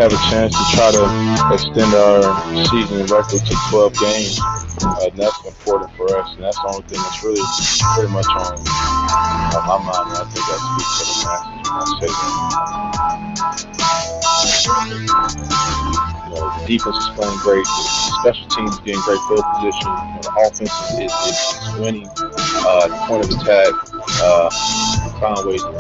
have a chance to try to extend our season record to 12 games. And that's important for us, and that's the only thing that's really pretty much on my mind. And I think that speaks to the masses when I say that. The defense is playing great. The special teams is getting great field position. The offense is winning. The point of attack. Find ways to win.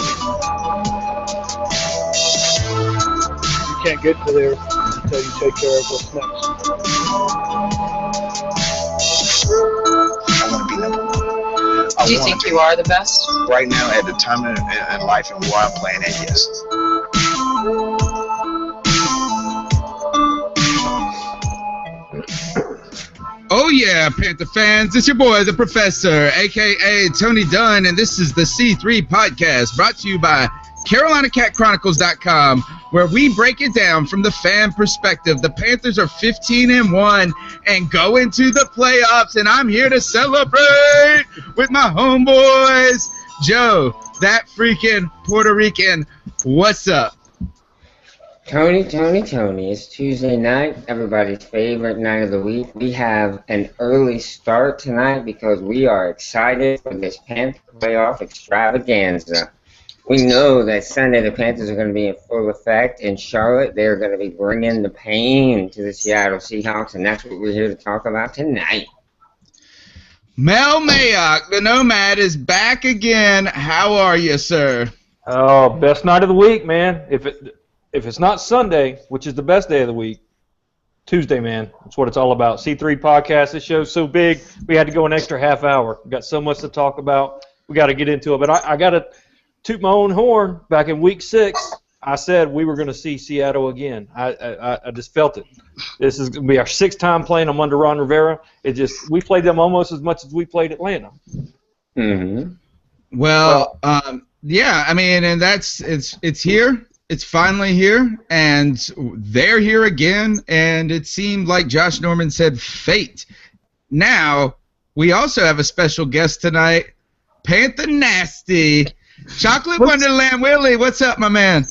You can't get to there until you take care of what's next. I want to be number one. Do you think you are the best? Right now, at the time in life and where I'm playing at, yes. Oh yeah, Panther fans, it's your boy, the Professor, a.k.a. Tony Dunn, and this is the C3 Podcast, brought to you by CarolinaCatChronicles.com, where we break it down from the fan perspective. The Panthers are 15-1 and go into the playoffs, and I'm here to celebrate with my homeboys. Joe, that freaking Puerto Rican, what's up? Tony, it's Tuesday night, everybody's favorite night of the week. We have an early start tonight because we are excited for this Panther playoff extravaganza. We know that Sunday the Panthers are going to be in full effect in Charlotte. They're going to be bringing the pain to the Seattle Seahawks, and that's what we're here to talk about tonight. Mel Mayock, the Nomad, is back again. How are you, sir? Oh, best night of the week, man. If it's not Sunday, which is the best day of the week, Tuesday, man. That's what it's all about. C3 Podcast, this show's so big, we had to go an extra half hour. We've got so much to talk about. We got to get into it. But I got to toot my own horn. Back in Week 6, I said we were going to see Seattle again. I just felt it. This is going to be our 6th time playing them under Ron Rivera. We played them almost as much as we played Atlanta. Mm-hmm. Well, yeah, I mean, and it's here. It's finally here, and they're here again, and it seemed like Josh Norman said fate. Now, we also have a special guest tonight, Panther Nasty, Chocolate Wonderland Willie. What's up, my man?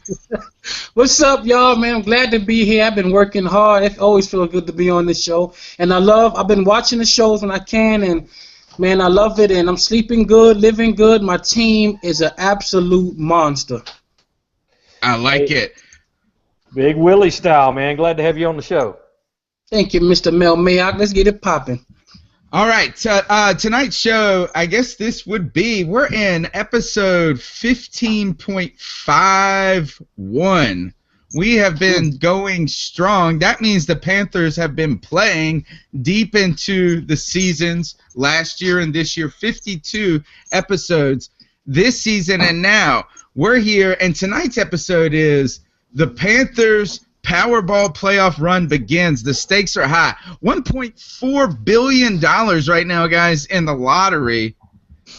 What's up, y'all, man? I'm glad to be here. I've been working hard. It always feels good to be on this show, and I've been watching the shows when I can, and man, I love it, and I'm sleeping good, living good. My team is an absolute monster. I like it. Big Willie style, man. Glad to have you on the show. Thank you, Mr. Mel Mayock. Let's get it popping. All right. Tonight's show, I guess this would be, we're in episode 15.51. We have been going strong. That means the Panthers have been playing deep into the seasons last year and this year, 52 episodes this season, and now we're here, and tonight's episode is the Panthers' Powerball playoff run begins. The stakes are high. $1.4 billion right now, guys, in the lottery,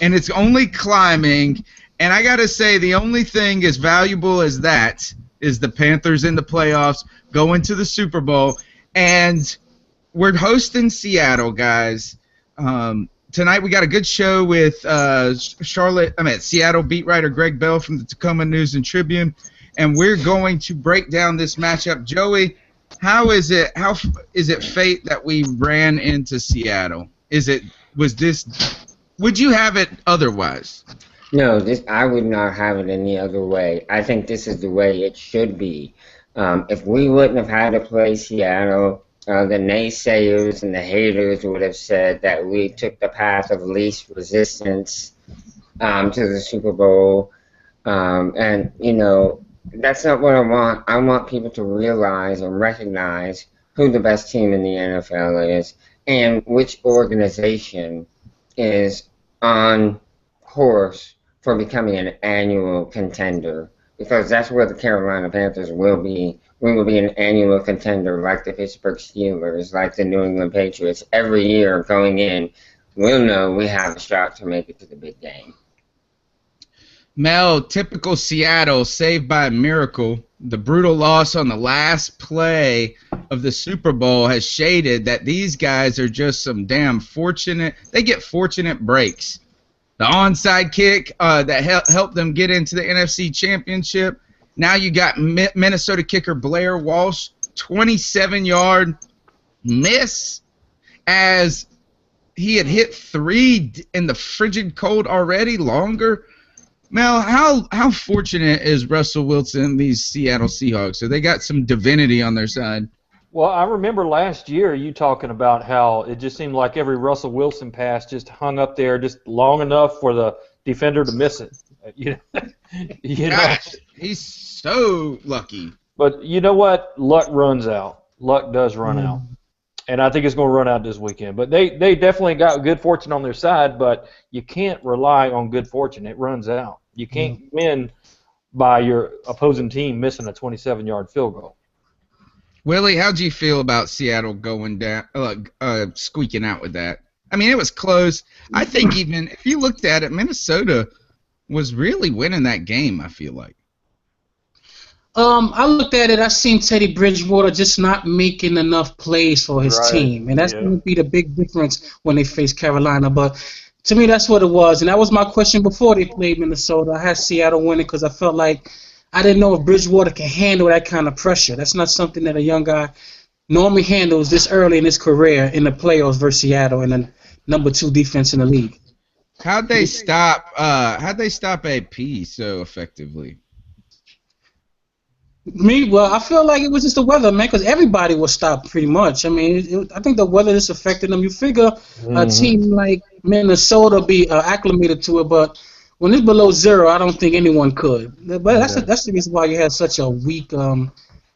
and it's only climbing. And I got to say, the only thing as valuable as that is the Panthers in the playoffs, going to the Super Bowl, and we're hosting Seattle, guys. Tonight we got a good show with Seattle beat writer Gregg Bell from the Tacoma News and Tribune, and we're going to break down this matchup. Joey, how is it fate that we ran into Seattle? Would you have it otherwise? No, I would not have it any other way. I think this is the way it should be. If we wouldn't have had to play Seattle, the naysayers and the haters would have said that we took the path of least resistance to the Super Bowl. And, you know, that's not what I want. I want people to realize and recognize who the best team in the NFL is and which organization is on course for becoming an annual contender. Because that's where the Carolina Panthers will be. We will be an annual contender like the Pittsburgh Steelers, like the New England Patriots. Every year going in, we'll know we have a shot to make it to the big game. Mel, typical Seattle, saved by a miracle. The brutal loss on the last play of the Super Bowl has shaded that these guys are just some damn fortunate. They get fortunate breaks. The onside kick that helped them get into the NFC Championship. Now you got Minnesota kicker Blair Walsh, 27-yard miss as he had hit 3 in the frigid cold already, longer. Mel, how fortunate is Russell Wilson and these Seattle Seahawks? So they got some divinity on their side. Well, I remember last year you talking about how it just seemed like every Russell Wilson pass just hung up there just long enough for the defender to miss it. You know? Gosh, he's so lucky. But you know what? Luck runs out. Luck does run out. And I think it's going to run out this weekend. But they definitely got good fortune on their side, but you can't rely on good fortune. It runs out. You can't win by your opposing team missing a 27-yard field goal. Willie, how'd you feel about Seattle going down, squeaking out with that? I mean, it was close. I think even if you looked at it, Minnesota was really winning that game, I feel like. I looked at it. I seen Teddy Bridgewater just not making enough plays for his team, and that's going to be the big difference when they face Carolina. But to me, that's what it was, and that was my question before they played Minnesota. I had Seattle winning because I felt like I didn't know if Bridgewater can handle that kind of pressure. That's not something that a young guy normally handles this early in his career in the playoffs versus Seattle and the number 2 defense in the league. How'd they stop AP so effectively? Well, I feel like it was just the weather, man, because everybody was stopped pretty much. I mean, I think the weather just affected them. You figure a team like Minnesota be acclimated to it, but when it's below 0, I don't think anyone could. But that's the reason why you had such a weak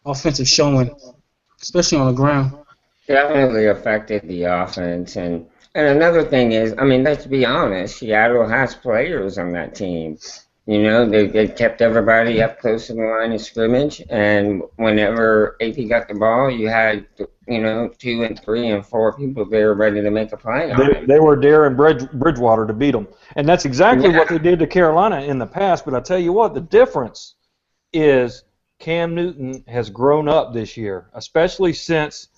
offensive showing, especially on the ground. Definitely affected the offense. And another thing is, I mean, let's be honest, Seattle has players on that team. You know, they kept everybody up close to the line of scrimmage, and whenever AP got the ball, you had, 2 and 3 and 4 people there ready to make a play on it. They were daring Bridgewater to beat them. And that's exactly what they did to Carolina in the past. But I tell you what, the difference is Cam Newton has grown up this year, especially since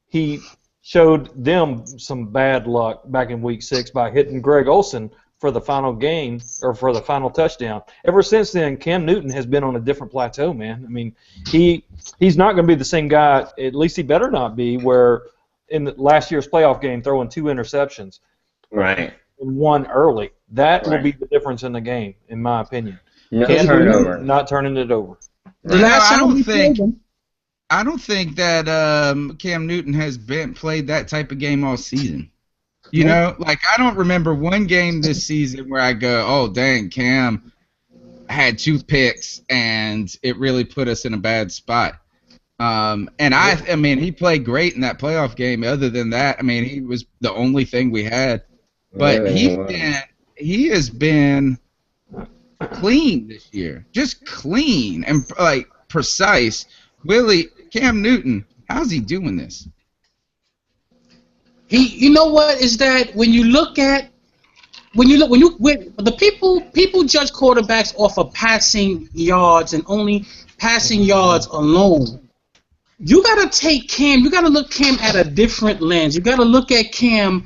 he showed them some bad luck back in Week 6 by hitting Greg Olsen for the final game or for the final touchdown. Ever since then, Cam Newton has been on a different plateau, man. I mean, he's not going to be the same guy. At least he better not be. Where in the last year's playoff game, throwing 2 interceptions, right, and 1 early. That will be the difference in the game, in my opinion. No turnover. Not turning it over. I don't think that Cam Newton has played that type of game all season. You know, like I don't remember one game this season where I go, oh, dang, Cam had 2 picks and it really put us in a bad spot. And I mean, he played great in that playoff game. Other than that, I mean, he was the only thing we had. But he has been clean this year, just clean and like precise. Willie, Cam Newton, how's he doing this? You know what is that when the people judge quarterbacks off of passing yards and only passing yards alone. You gotta take Cam. You gotta look Cam at a different lens. You gotta look at Cam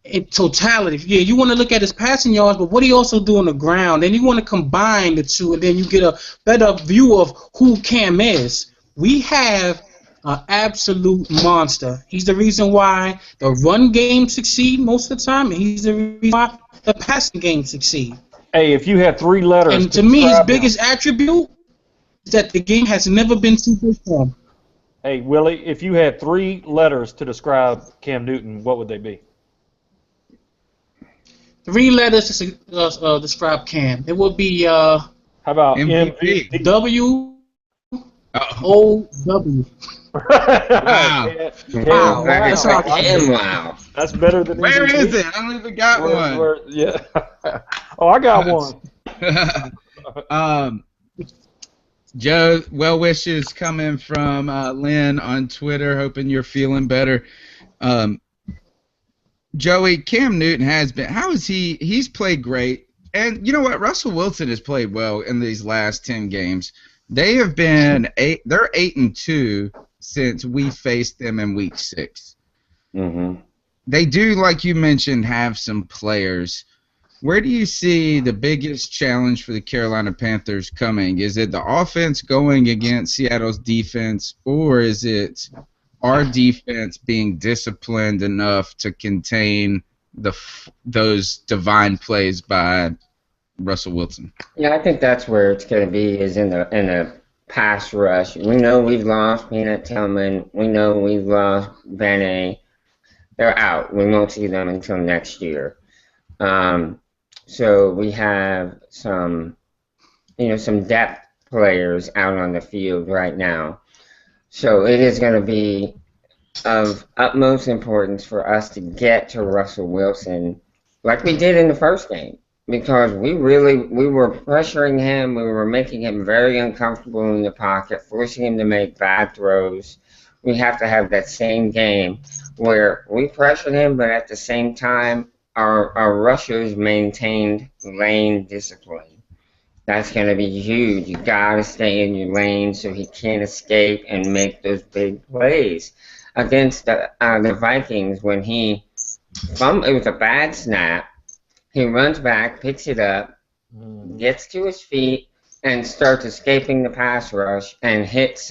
in totality. Yeah, you want to look at his passing yards, but what he also do on the ground. Then you want to combine the two, and then you get a better view of who Cam is. We have an absolute monster. He's the reason why the run game succeed most of the time, and he's the reason why the passing game succeed. Hey, if you had 3 letters, and to me, his biggest attribute is that the game has never been too big for him. Hey, Willie, if you had 3 letters to describe Cam Newton, what would they be? 3 letters to describe Cam. It would be how about MVP? W-O-W. Wow. Wow. That's Wow. wow. That's better than Where MVP. is it? I don't even got one. Yeah. Oh, I got one. Joe, well wishes coming from Lynn on Twitter, hoping you're feeling better. Joey, Cam Newton has been, how is he? He's played great. And you know what? Russell Wilson has played well in these last 10 games. They have been they're 8-2 since we faced them in Week 6. Mm-hmm. They do, like you mentioned, have some players. Where do you see the biggest challenge for the Carolina Panthers coming? Is it the offense going against Seattle's defense, or is it our defense being disciplined enough to contain those divine plays by Russell Wilson? Yeah, I think that's where it's going to be, is in the pass rush. We know we've lost Peanut Tillman. We know we've lost Bene. They're out. We won't see them until next year. So we have some depth players out on the field right now. So it is going to be of utmost importance for us to get to Russell Wilson like we did in the first game, because we were pressuring him. We were making him very uncomfortable in the pocket, forcing him to make bad throws. We have to have that same game where we pressured him, but at the same time, our rushers maintained lane discipline. That's going to be huge. You got to stay in your lane so he can't escape and make those big plays. Against the Vikings, when it was a bad snap, he runs back, picks it up, gets to his feet, and starts escaping the pass rush and hits,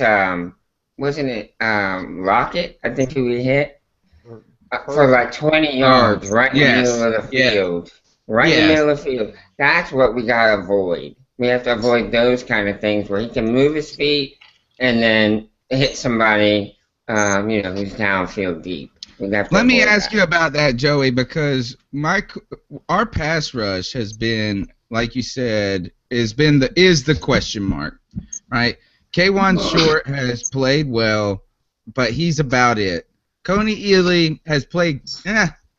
wasn't it Lockett, I think, who he hit? For like 20 yards, right in the middle of the field. Right in the middle of the field. That's what we got to avoid. We have to avoid those kind of things where he can move his feet and then hit somebody, who's downfield deep. Let me ask you about that, Joey, because our pass rush has been, like you said, is the question mark, right? K1 Short has played well, but he's about it. Coney Ely has played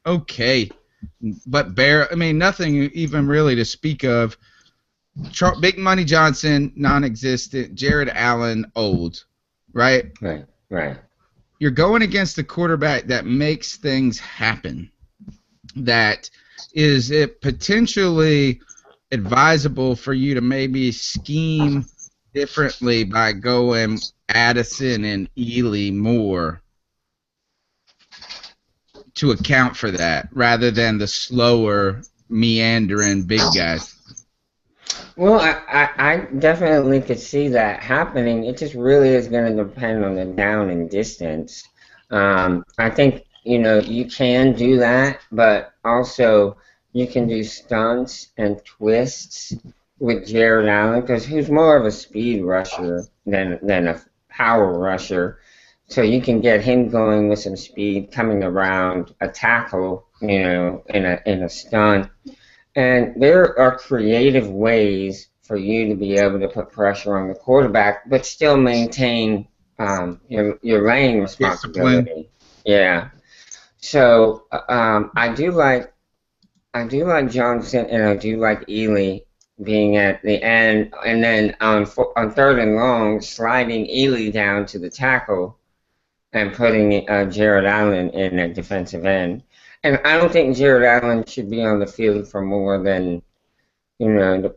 okay, but nothing even really to speak of. Big Money Johnson, non-existent. Jared Allen, old, right? Right. You're going against the quarterback that makes things happen. That is it potentially advisable for you to maybe scheme differently by going Addison and Ely more to account for that, rather than the slower, meandering big guys? Well, I definitely could see that happening. It just really is going to depend on the down and distance. I think, you can do that, but also you can do stunts and twists with Jared Allen, because he's more of a speed rusher than a power rusher. So you can get him going with some speed, coming around a tackle, in a stunt. And there are creative ways for you to be able to put pressure on the quarterback, but still maintain your lane responsibility. Discipline. Yeah. So I do like Johnson, and I do like Ely being at the end, and then on third and long, sliding Ely down to the tackle and putting Jared Allen in at defensive end. And I don't think Jared Allen should be on the field for more than, 20,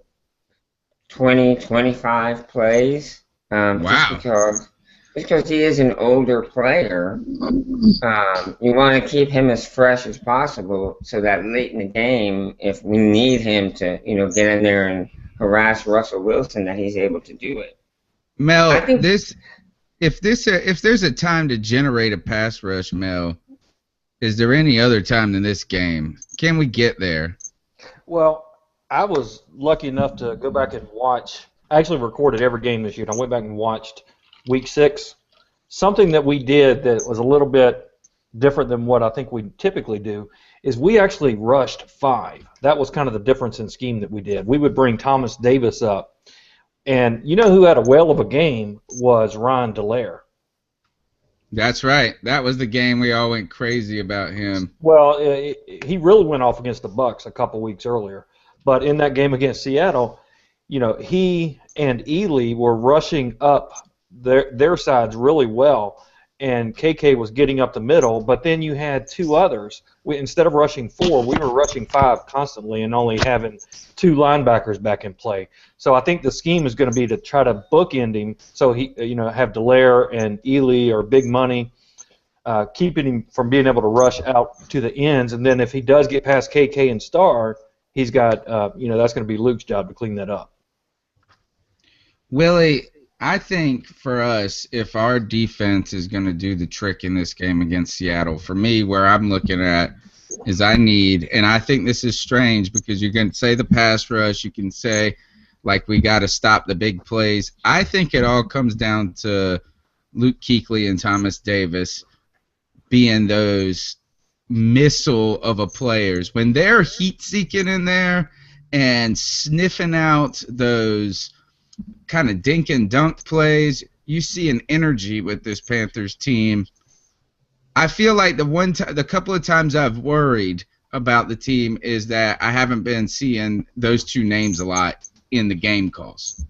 25 plays. Wow. Just because he is an older player. You want to keep him as fresh as possible so that late in the game, if we need him to, get in there and harass Russell Wilson, that he's able to do it. Mel, if there's a time to generate a pass rush, Mel, is there any other time than this game? Can we get there? Well, I was lucky enough to go back and watch. I actually recorded every game this year. I went back and watched Week 6. Something that we did that was a little bit different than what I think we typically do is we actually rushed 5. That was kind of the difference in scheme that we did. We would bring Thomas Davis up. And who had a whale of a game was Ryan Dallaire. That's right. That was the game we all went crazy about him. Well, he really went off against the Bucs a couple weeks earlier. But in that game against Seattle, he and Ely were rushing up their sides really well, and KK was getting up the middle. But then you had 2 others. Instead of rushing 4, we were rushing 5 constantly and only having 2 linebackers back in play. So I think the scheme is going to be to try to bookend him, so he, have Dallaire and Ely or Big Money, keeping him from being able to rush out to the ends. And then if he does get past KK and Starr, he's got, that's going to be Luke's job to clean that up. Willie, I think for us, if our defense is going to do the trick in this game against Seattle, for me, where I'm looking at is and I think this is strange because you can say the pass rush, you can say, like, we got to stop the big plays. I think it all comes down to Luke Kuechly and Thomas Davis being those missile of a players. When they're heat-seeking in there and sniffing out those kind of dink and dunk plays, you see an energy with this Panthers team. I feel like the couple of times I've worried about the team is that I haven't been seeing those two names a lot in the game calls.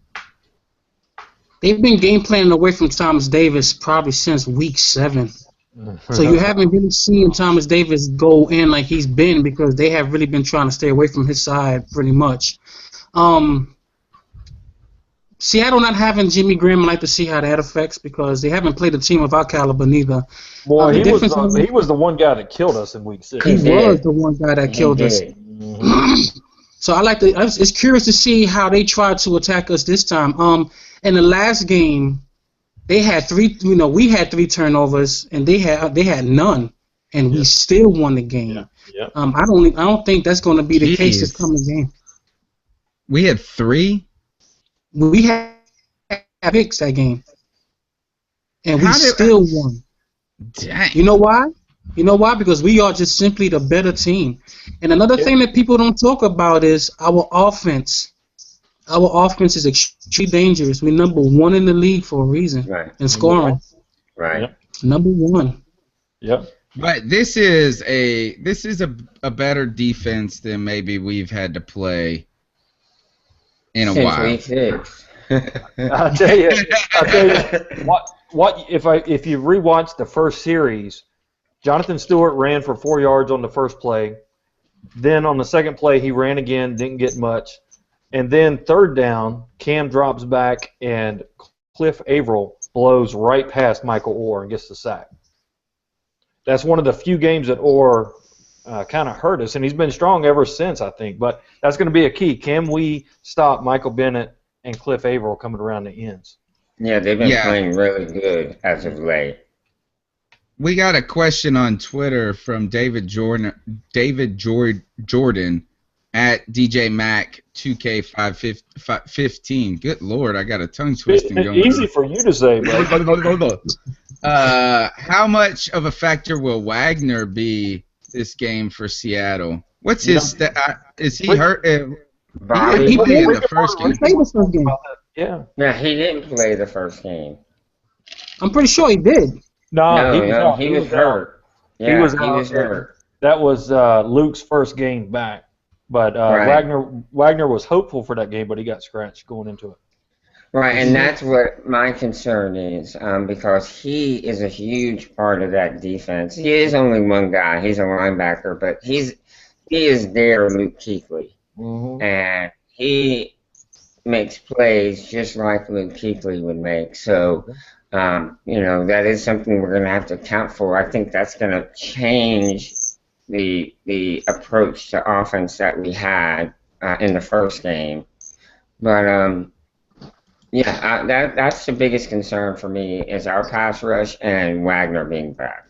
They've been game planning away from Thomas Davis probably since week 7. So you haven't really seen Thomas Davis go in like he's been because they have really been trying to stay away from his side pretty much. Seattle not having Jimmy Graham, I'd like to see how that affects because they haven't played a team of our caliber neither. Boy, he was the one guy that killed us in week 6. He was the one guy that killed us. So it's curious to see how they try to attack us this time. In the last game, they had 3. We had 3 turnovers and they had none, and we still won the game. Yeah. I don't think that's going to be the case this coming game. We had 3. We had picks that game, and we still won. Dang. You know why? Because we are just simply the better team. And another thing that people don't talk about is our offense. Our offense is extremely dangerous. We're number 1 in the league for a reason in scoring. Right. Yep. Number 1. Yep. But this is a better defense than maybe we've had to play in a while. Week 6. I'll tell you what if you rewatch the first series, Jonathan Stewart ran for 4 yards on the first play. Then on the second play he ran again, didn't get much. And then third down, Cam drops back and Cliff Averill blows right past Michael Orr and gets the sack. That's one of the few games that Orr kind of hurt us, and he's been strong ever since, I think. But that's going to be a key. Can we stop Michael Bennett and Cliff Averill coming around the ends? Yeah, they've been playing really good as of late. We got a question on Twitter from David Jordan at DJ Mac 2K515. Good Lord, I got a tongue twisting going. Easy for you to say, bro. How much of a factor will Wagner be this game for Seattle? What's his is he hurt? Bobby, he played in the first game. Yeah. No, he didn't play the first game. I'm pretty sure he did. No, he was hurt. Yeah, he was hurt. That was Luke's first game back. But Wagner was hopeful for that game, but he got scratched going into it. Right, and that's what my concern is, because he is a huge part of that defense. He is only one guy. He's a linebacker, but he is there, Luke Kuechly. And he makes plays just like Luke Kuechly would make. So, that is something we're going to have to account for. I think that's going to change the approach to offense that we had in the first game. But, that's the biggest concern for me is our pass rush and Wagner being back.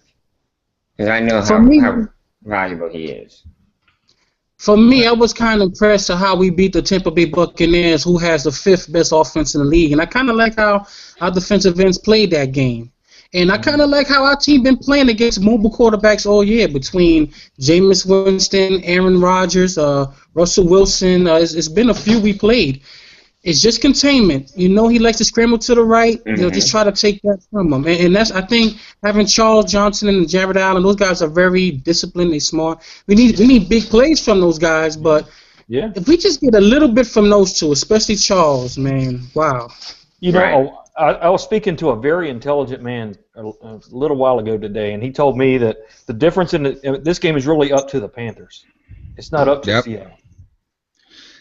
Because I know how valuable he is. For me, I was kind of impressed at how we beat the Tampa Bay Buccaneers, who has the 5th best offense in the league. And I kind of like how our defensive ends played that game. And I kind of like how our team been playing against mobile quarterbacks all year between Jameis Winston, Aaron Rodgers, Russell Wilson. It's been a few we played. It's just containment. He likes to scramble to the right. Just try to take that from him. And that's, I think, having Charles Johnson and Jared Allen, those guys are very disciplined. They're smart. We need big plays from those guys. But if we just get a little bit from those two, especially Charles, man, wow. I was speaking to a very intelligent man a little while ago today, and he told me that the difference in this game is really up to the Panthers. It's not up to Seattle.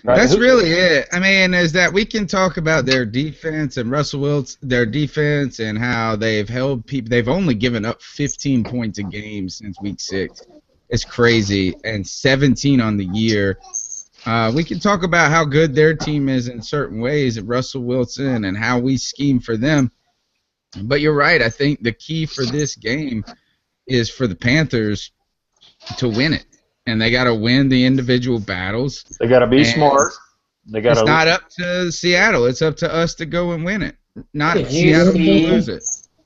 Right. That's really it. I mean, is that we can talk about their defense and Russell Wilson, their defense, and how they've held people. They've only given up 15 points a game since week 6. It's crazy, and 17 on the year. We can talk about how good their team is in certain ways, at Russell Wilson, and how we scheme for them. But you're right. I think the key for this game is for the Panthers to win it, and they got to win the individual battles. They got to be smart. They got. It's not up to Seattle. It's up to us to go and win it. Not Did Seattle to you lose it.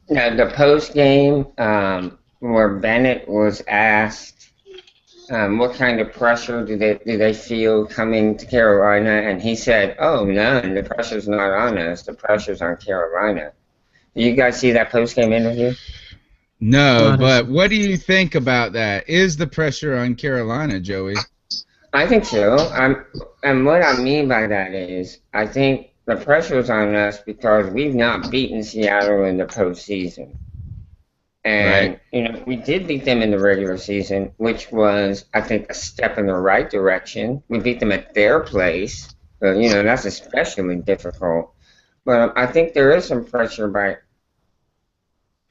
see the post game where Bennett was asked what kind of pressure do they feel coming to Carolina, and he said, "Oh, none. The pressure's not on us. The pressure's on Carolina." Do you guys see that post game interview? No, but what do you think about that? Is the pressure on Carolina, Joey? I think so. And what I mean by that is, I think the pressure's on us because we've not beaten Seattle in the postseason. And, we did beat them in the regular season, which was, I think, a step in the right direction. We beat them at their place, but, that's especially difficult. But I think there is some pressure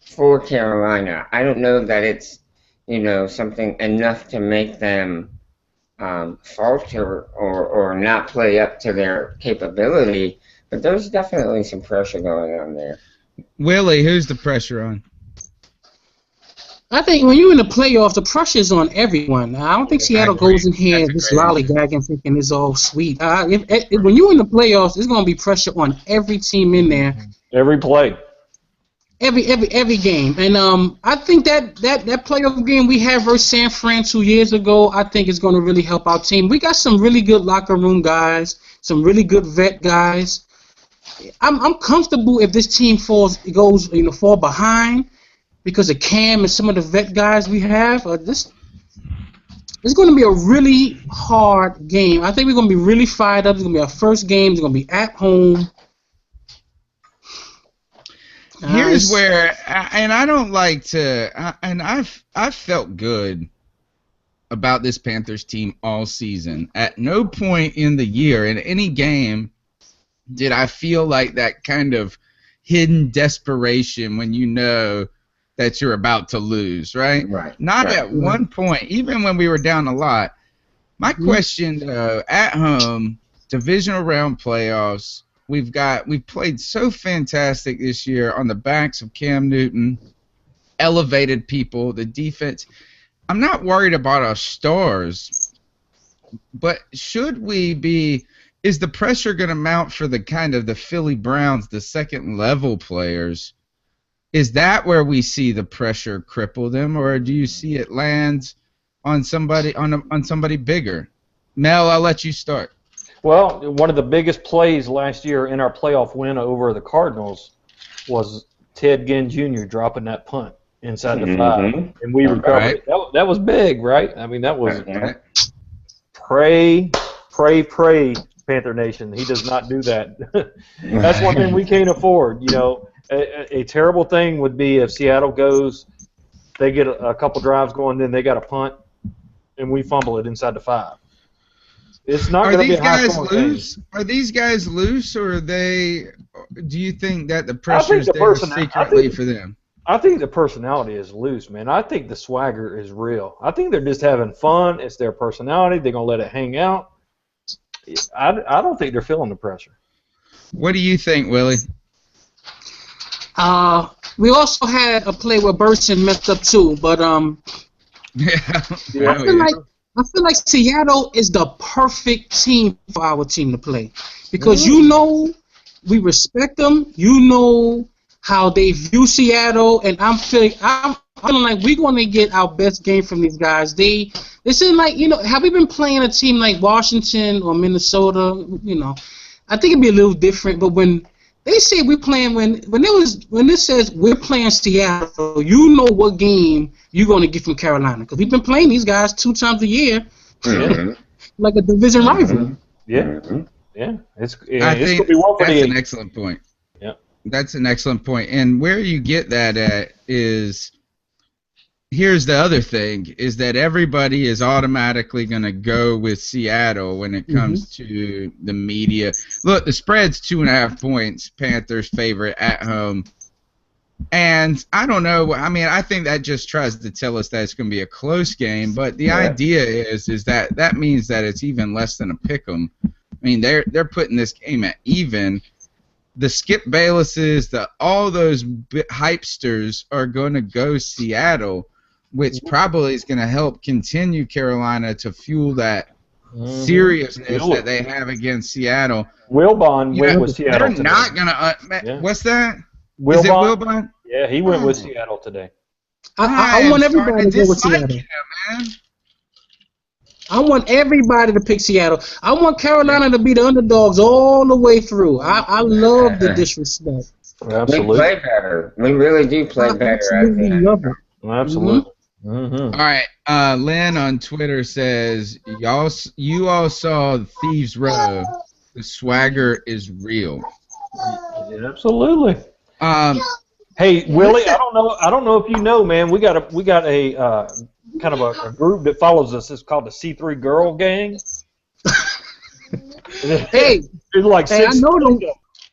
for Carolina. I don't know that it's, something enough to make them falter or not play up to their capability, but there's definitely some pressure going on there. Willie, who's the pressure on? I think when you're in the playoffs, the pressure's on everyone. I don't think Seattle goes in here just lollygagging thinking it's all sweet. When you're in the playoffs, there's going to be pressure on every team in there. Every play. Every game. And I think that playoff game we had versus San Fran 2 years ago, I think is going to really help our team. We got some really good locker room guys, some really good vet guys. I'm comfortable if this team fall behind because of Cam and some of the vet guys we have. It's going to be a really hard game. I think we're going to be really fired up. It's going to be our first game. It's going to be at home. Here's where, and I don't like to, and I've felt good about this Panthers team all season. At no point in the year, in any game, did I feel like that kind of hidden desperation when you know that you're about to lose, right? Right. Not at one point, even when we were down a lot. My question, though, at home, divisional round playoffs, we've played so fantastic this year on the backs of Cam Newton, elevated people, the defense. I'm not worried about our stars, but should we be? Is the pressure going to mount for the kind of the Philly Browns, the second level players? Is that where we see the pressure cripple them, or do you see it lands on somebody on somebody bigger? Mel, I'll let you start. Well, one of the biggest plays last year in our playoff win over the Cardinals was Ted Ginn Jr. dropping that punt inside the 5, and we recovered it. That was big, right? I mean, that was pray, Panther Nation. He does not do that. That's one thing we can't afford. A terrible thing would be if Seattle goes, they get a couple drives going, then they got a punt, and we fumble it inside the 5. It's not going to be a high-scoring game. Are these guys loose, or are they? Do you think that the pressure is there secretly for them? I think the personality is loose, man. I think the swagger is real. I think they're just having fun. It's their personality. They're going to let it hang out. I don't think they're feeling the pressure. What do you think, Willie? We also had a play where Burson messed up too, but I feel like Seattle is the perfect team for our team to play because we respect them. How they view Seattle, and I'm feeling like we're going to get our best game from these guys. They seem like have we been playing a team like Washington or Minnesota? I think it'd be a little different. But when they say we're playing, when it says we're playing Seattle, what game you're going to get from Carolina because we've been playing these guys 2 times a year, like a division rival. Yeah, it's going to be one for that's an excellent point. That's an excellent point. And where you get that at is, here's the other thing, is that everybody is automatically going to go with Seattle when it comes to the media. Look, the spread's 2.5 points, Panthers favorite at home. And I don't know. I mean, I think that just tries to tell us that it's going to be a close game. But the idea is that means that it's even less than a pick'em. I mean, they're putting this game at even. The Skip Baylesses, all those hypesters are going to go Seattle, which probably is going to help continue Carolina to fuel that seriousness that they have against Seattle. Wilbon went with Seattle They're today. not going to. What's that? Wilbon? Is it Wilbon? Yeah, he went with Seattle today. I want everybody to go with Seattle. Man. I want everybody to pick Seattle. I want Carolina to be the underdogs all the way through. I love the disrespect. Absolutely. We play better. We really do play better. Absolutely love it. Absolutely. Mm-hmm. All right, Lynn on Twitter says, you all saw Thieves Row. The swagger is real. Yeah, absolutely. Hey, Willie, I don't know if you know, man. We got a kind of a group that follows us. It's called the C3 Girl Gang. Hey, it's like I know them.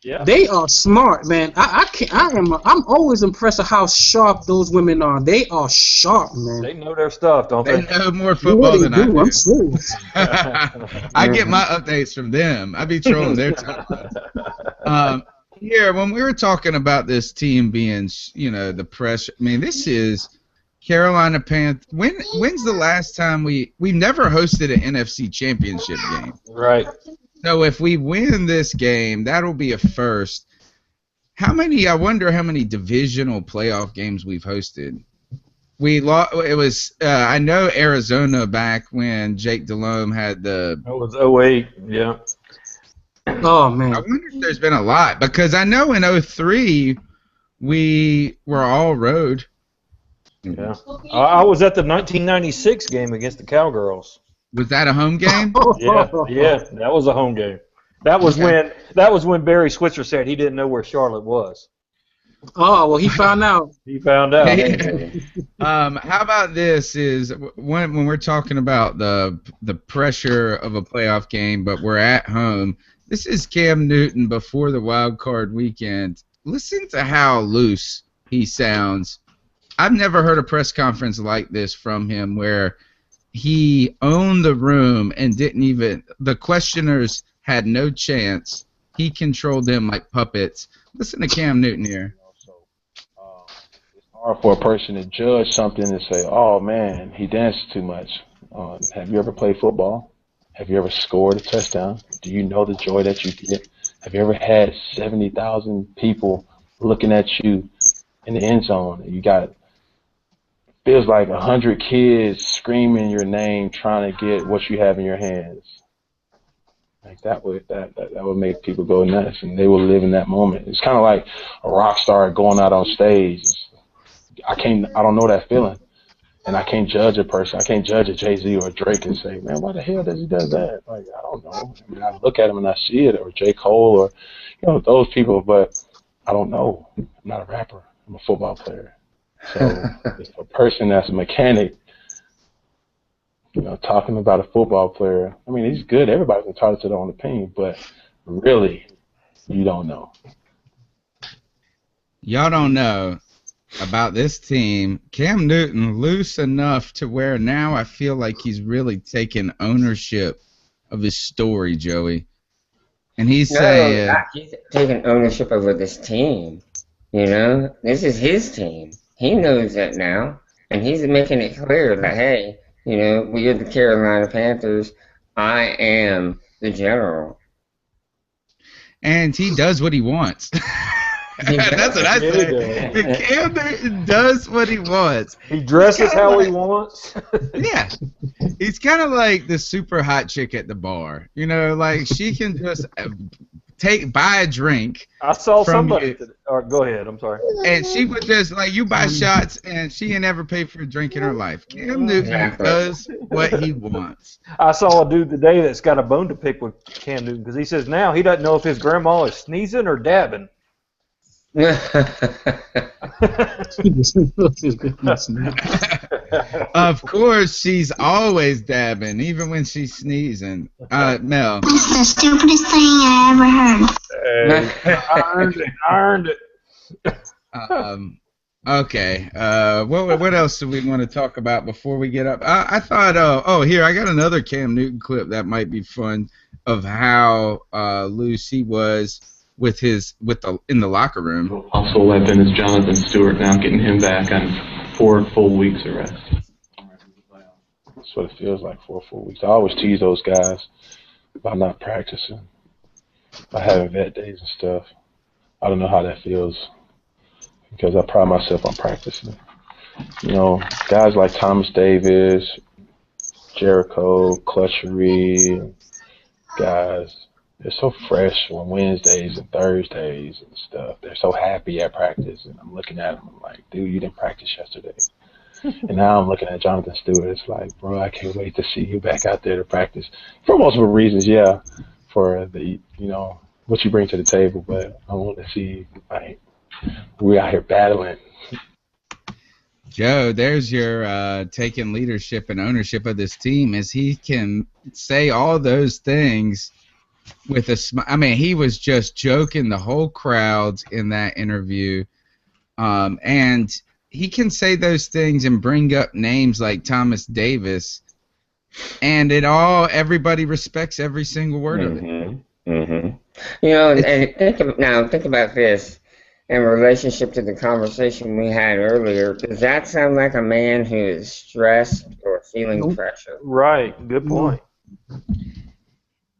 Yeah. They are smart, man. I'm always impressed with how sharp those women are. They are sharp, man. They know their stuff, don't they? They know more football than I do. I'm serious. I get my updates from them. I be trolling their time. Here, when we were talking about this team being, the pressure. I mean, this is Carolina Panthers. When's the last time we've never hosted an NFC Championship game? Right. So if we win this game, that'll be a first. I wonder how many divisional playoff games we've hosted. It was I know Arizona back when Jake Delhomme had the. That was 08. Yeah. Oh man. I wonder if there's been a lot because I know in 03 we were all road. Yeah. I was at the 1996 game against the Cowgirls. Was that a home game? Yeah, that was a home game. That was when Barry Switzer said he didn't know where Charlotte was. Oh well, he found out. He found out. How about this? Is when we're talking about the pressure of a playoff game, but we're at home. This is Cam Newton before the wild card weekend. Listen to how loose he sounds. I've never heard a press conference like this from him where he owned the room and the questioners had no chance. He controlled them like puppets. Listen to Cam Newton here. It's hard for a person to judge something and say, oh, man, he dances too much. Have you ever played football? Have you ever scored a touchdown? Do you know the joy that you get? Have you ever had 70,000 people looking at you in the end zone? You got feels like 100 kids screaming your name trying to get what you have in your hands. Like that would make people go nuts, and they will live in that moment. It's kind of like a rock star going out on stage. I don't know that feeling, and I can't judge a person. I can't judge a Jay-Z or a Drake and say, man, why the hell does he do that? Like, I don't know. I mean, I look at him and I see it, or J. Cole, or those people, but I don't know. I'm not a rapper. I'm a football player. So if a person that's a mechanic, talking about a football player, I mean, he's good. Everybody's entitled to their own opinion, but really, you don't know. Y'all don't know about this team. Cam Newton loose enough to where now I feel like he's really taking ownership of his story, Joey. And he's saying... he's taking ownership over this team. This is his team. He knows that now, and he's making it clear that, hey, we are the Carolina Panthers. I am the general. And he does what he wants. That's what I say. Cam Newton does what he wants. He dresses how he wants. Yeah. He's kind of like the super hot chick at the bar. Like she can just buy a drink. I saw somebody. Go ahead. I'm sorry. And she would just you buy shots, and she ain't never paid for a drink in her life. Cam Newton does what he wants. I saw a dude today that's got a bone to pick with Cam Newton because he says now he doesn't know if his grandma is sneezing or dabbing. Of course, she's always dabbing, even when she's sneezing. Mel. This is the stupidest thing I ever heard. I earned it. Okay. What else do we want to talk about before we get up? I thought. Here I got another Cam Newton clip that might be fun of how loose he was in the locker room. Possible weapon is Jonathan Stewart now, getting him back on 4 full weeks of rest. That's what it feels like, 4 full weeks. I always tease those guys about not practicing, by having vet days and stuff. I don't know how that feels because I pride myself on practicing. You know, guys like Thomas Davis, Jericho, Clutchery, guys, they're so fresh on Wednesdays and Thursdays and stuff. They're so happy at practice, and I'm looking at them, I'm like, dude, you didn't practice yesterday. And now I'm looking at Jonathan Stewart. It's like, bro, I can't wait to see you back out there to practice. For multiple reasons, yeah, for the, you know, what you bring to the table. But I want to see, like, we out here battling. Joe, there's your taking leadership and ownership of this team, is he can say all those things with a smile. I mean, he was just joking the whole crowd in that interview, and he can say those things and bring up names like Thomas Davis, and everybody respects every single word of it. Mm-hmm. You know, and think about this in relationship to the conversation we had earlier. Does that sound like a man who is stressed or feeling pressure? Right. Good point.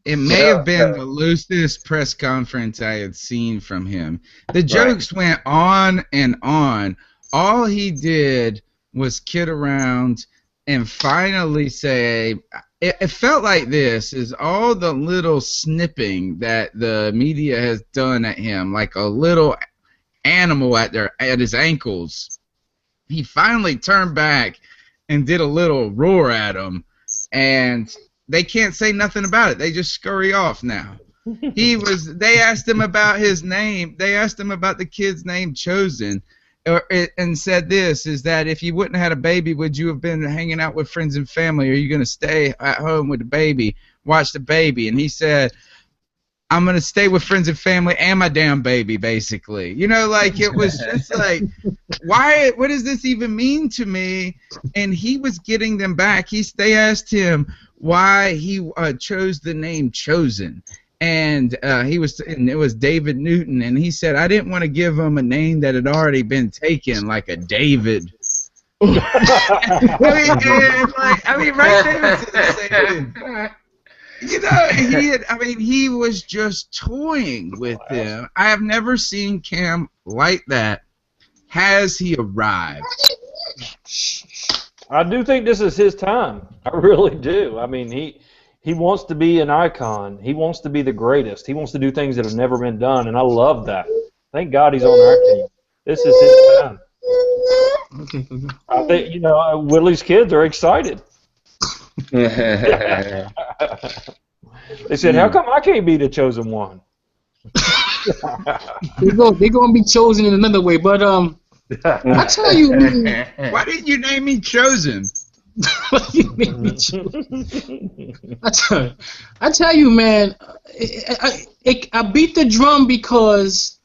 It may have been the loosest press conference I had seen from him. The jokes went on and on. All he did was kid around and finally say, it felt like this is all the little snipping that the media has done at him, like a little animal at his ankles. He finally turned back and did a little roar at him, and they can't say nothing about it. They just scurry off now. They asked him about his name. They asked him about the kid's name, Chosen, and said this, is that if you wouldn't have had a baby, would you have been hanging out with friends and family? Or are you going to stay at home with the baby, watch the baby? And he said, I'm going to stay with friends and family and my damn baby, basically. You know, like, it was just like, what does this even mean to me? And he was getting them back. They asked him why he chose the name Chosen. And it was David Newton, and he said, I didn't want to give him a name that had already been taken, like a David. I mean, right there was the same thing. You know, he was just toying with them. I have never seen Cam like that. Has he arrived? I do think this is his time. I really do. I mean, he wants to be an icon. He wants to be the greatest. He wants to do things that have never been done, and I love that. Thank God he's on our team. This is his time. Okay. I think, you know, Willie's kids are excited. They said, how come I can't be the chosen one? They're going to be chosen in another way, but I tell you, why didn't you name me Chosen? I tell you, man, I beat the drum because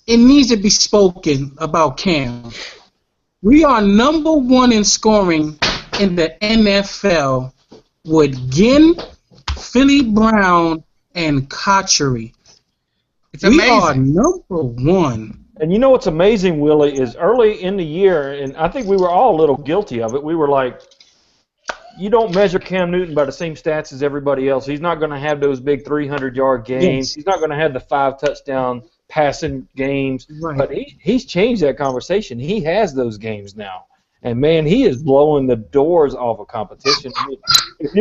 it needs to be spoken about Cam. We are number 1 in scoring in the NFL with Ginn, Philly Brown, and Cotchery. It's amazing. We are number 1. And you know what's amazing, Willie, is early in the year, and I think we were all a little guilty of it, we were like, you don't measure Cam Newton by the same stats as everybody else. He's not going to have those big 300-yard games. Yes. He's not going to have the 5-touchdown passing games. Right. But he's changed that conversation. He has those games now. And, man, he is blowing the doors off of competition. I mean, if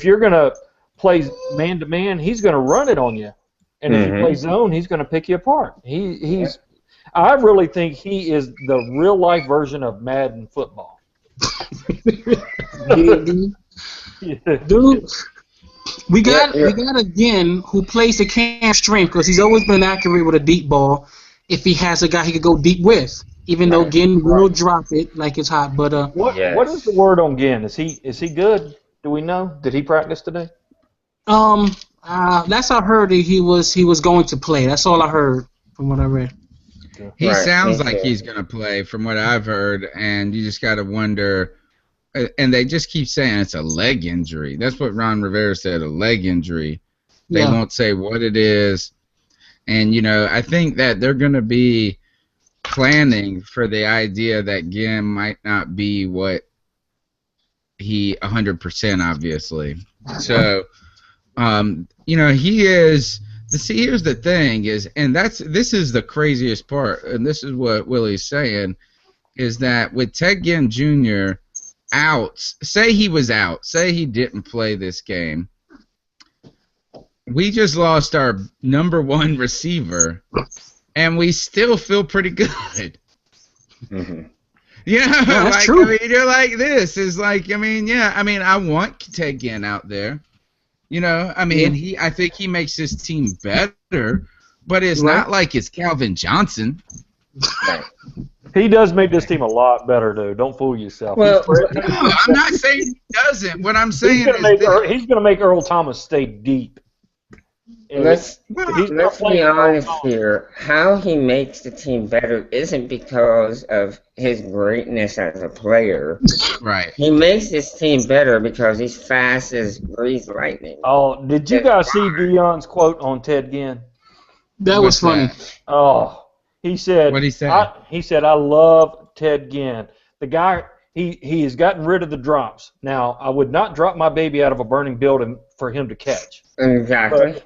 you're gonna play man-to-man, he's going to run it on you. And if you play zone, he's going to pick you apart. I really think he is the real-life version of Madden football. Dude, we got a Ginn who plays the Cam strength because he's always been accurate with a deep ball. If he has a guy he could go deep with, even though Ginn will drop it like it's hot. But what is the word on Ginn? Is he good? Do we know? Did he practice today? That's I heard that he was going to play. That's all I heard from what I read. He Right, sounds me like too. he's going to play from what I've heard, and you just got to wonder. And they just keep saying it's a leg injury. That's what Ron Rivera said, a leg injury. They Yeah. won't say what it is. And, I think that they're going to be planning for the idea that Gim might not be what he 100% obviously. So, he is. See, here's the thing is, and this is the craziest part, and this is what Willie's saying, is that with Ted Ginn Jr. out, say he was out, say he didn't play this game, we just lost our number one receiver, and we still feel pretty good. Mhm. that's true. You're like this is like, I want Ted Ginn out there. I think he makes his team better, but it's Right. not like it's Calvin Johnson. Right. He does make this team a lot better, dude. Don't fool yourself. Well, No, I'm not saying he doesn't. What I'm saying He's is this. going to make Earl Thomas stay deep. And let's he's not let's be playing Earl honest Thomas. here. How he makes the team better isn't because of his greatness as a player. Right. He makes his team better because he's fast as greased lightning. Oh, did you guys see Dion's quote on Ted Ginn? That What's was funny. that? Oh, he said. What'd he say? He said, "I love Ted Ginn. The guy, he has gotten rid of the drops. Now, I would not drop my baby out of a burning building for him to catch, Exactly.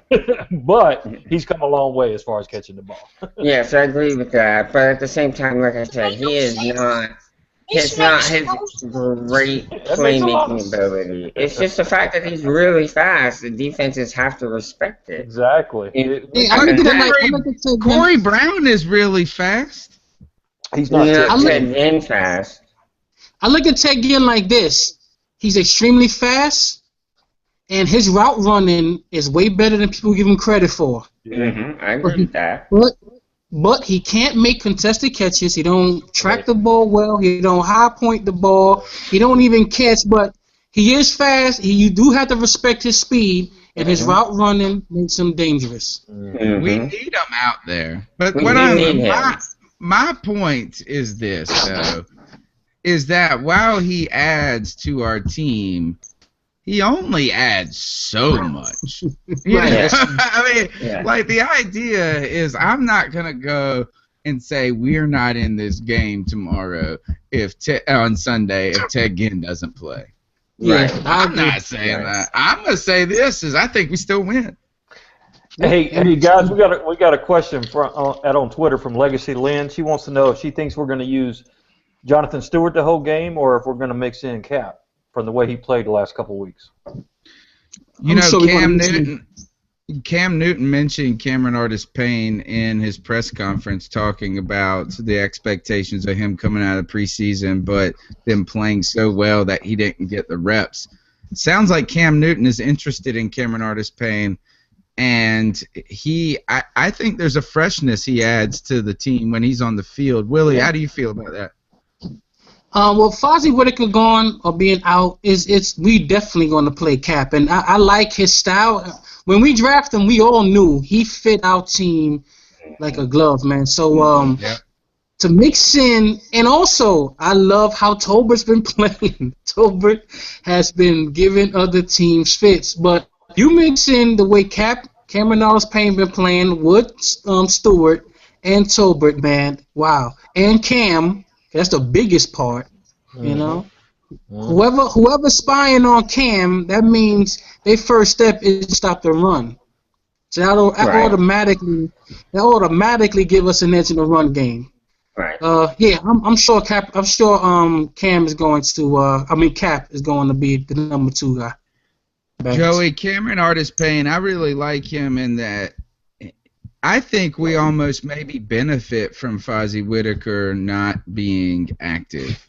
but he's come a long way as far as catching the ball. Yes, I agree with that. But at the same time, like I said, he is not. It's not his great playmaking ability. It's just the fact that he's really fast. The defenses have to respect it. Exactly. Hey, I look at it like I look at Ted Ginn. Corey Brown is really fast. He's not. Not I'm Ted Ginn fast. I look at Ted Ginn like this. He's extremely fast, and his route running is way better than people give him credit for. I agree with that. But he can't make contested catches. He don't track the ball well. He don't high point the ball. He don't even catch. But he is fast. You do have to respect his speed, and his route running makes him dangerous. We need him out there. But We need him. my point is this, though, is that while he adds to our team, he only adds so much. Right. Like the idea is I'm not going to go and say we're not in this game tomorrow on Sunday if Ted Ginn doesn't play. Right. I'm not saying that. I'm going to say this is I think we still win. Hey guys, we got a question on Twitter from Legacy Lynn. She wants to know if she thinks we're going to use Jonathan Stewart the whole game or if we're going to mix in Cap from the way he played the last couple of weeks. Cam Newton mentioned Cameron Artis-Payne in his press conference talking about the expectations of him coming out of preseason, but them playing so well that he didn't get the reps. Sounds like Cam Newton is interested in Cameron Artis-Payne, and I think there's a freshness he adds to the team when he's on the field. Willie, how do you feel about that? Well, Fozzie Whitaker gone or being out we definitely going to play Cap, and I like his style. When we drafted him, we all knew he fit our team like a glove, man. So to mix in, and also I love how Tolbert's been playing. Tolbert has been giving other teams fits, but you mix in the way Cameron Artis-Payne been playing with Stewart and Tolbert, man, wow, and Cam. That's the biggest part, you know. Whoever's spying on Cam, that means their first step is to stop the run. So that automatically give us an edge in the run game. Right. I'm sure Cap is going to. Cap is going to be the number 2 guy. Joey, Cameron Artis-Payne, I really like him in that. I think we almost maybe benefit from Fozzie Whitaker not being active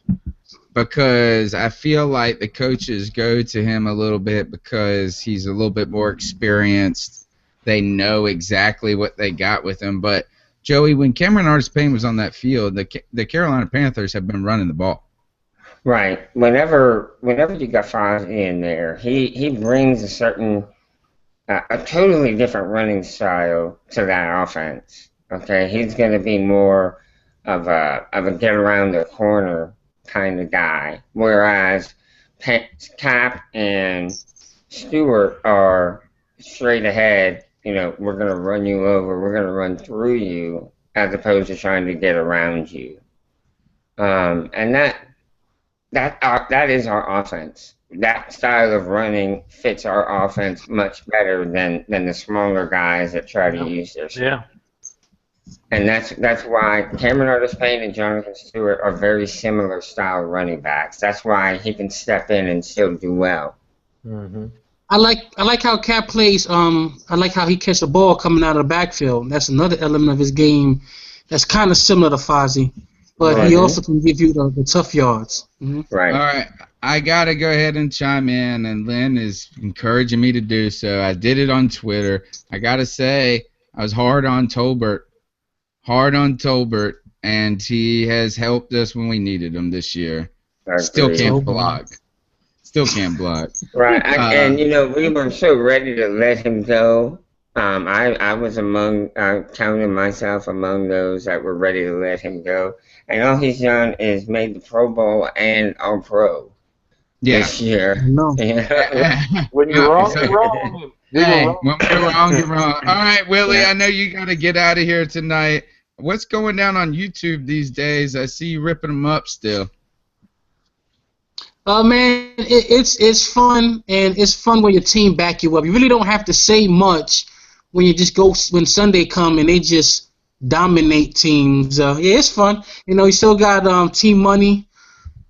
because I feel like the coaches go to him a little bit because he's a little bit more experienced. They know exactly what they got with him. But, Joey, when Cameron Artis-Payne was on that field, the Carolina Panthers have been running the ball. Right. Whenever you got Fozzie in there, he brings a totally different running style to that offense. Okay, he's going to be more of a get around the corner kind of guy, whereas Cap and Stewart are straight ahead. You know, we're going to run you over, we're going to run through you, as opposed to trying to get around you. And that is our offense. That style of running fits our offense much better than the smaller guys that try to use their speed. Yeah. And that's why Cameron Artis-Payne and Jonathan Stewart are very similar style running backs. That's why he can step in and still do well. Mm-hmm. I like how Cap plays. I like how he catches the ball coming out of the backfield. That's another element of his game that's kind of similar to Fozzie, but he also can give you the tough yards. Mm-hmm. Right. All right. I got to go ahead and chime in, and Lynn is encouraging me to do so. I did it on Twitter. I got to say, I was hard on Tolbert, and he has helped us when we needed him this year. Still can't block. Right, and you know, we were so ready to let him go. I was counting myself among those that were ready to let him go. And all he's done is made the Pro Bowl and All-Pro this year. No. When you're wrong, you're wrong. Hey, when we're wrong, you're wrong. All right, Willie, I know you got to get out of here tonight. What's going down on YouTube these days? I see you ripping them up still. Man, it's fun, and it's fun when your team back you up. You really don't have to say much when you just go when Sunday come and they just dominate teams. Yeah, it's fun. You know, you still got Team Money.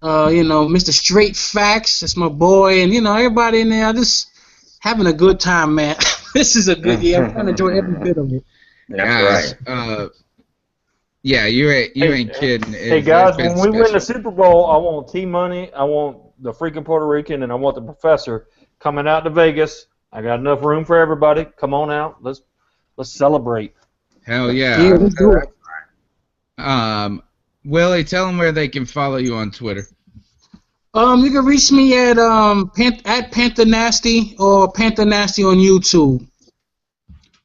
You know, Mr. Straight Facts. That's my boy, and you know everybody in there just having a good time, man. This is a good year. I'm trying to enjoy every bit of it. That's right. Yeah, you ain't kidding. Hey guys, when we win the Super Bowl, I want Team Money, I want the freaking Puerto Rican, and I want the professor coming out to Vegas. I got enough room for everybody. Come on out. Let's celebrate. Hell yeah. Yeah, let's do it. Willie, tell them where they can follow you on Twitter. You can reach me at Panther Nasty or Panther Nasty on YouTube.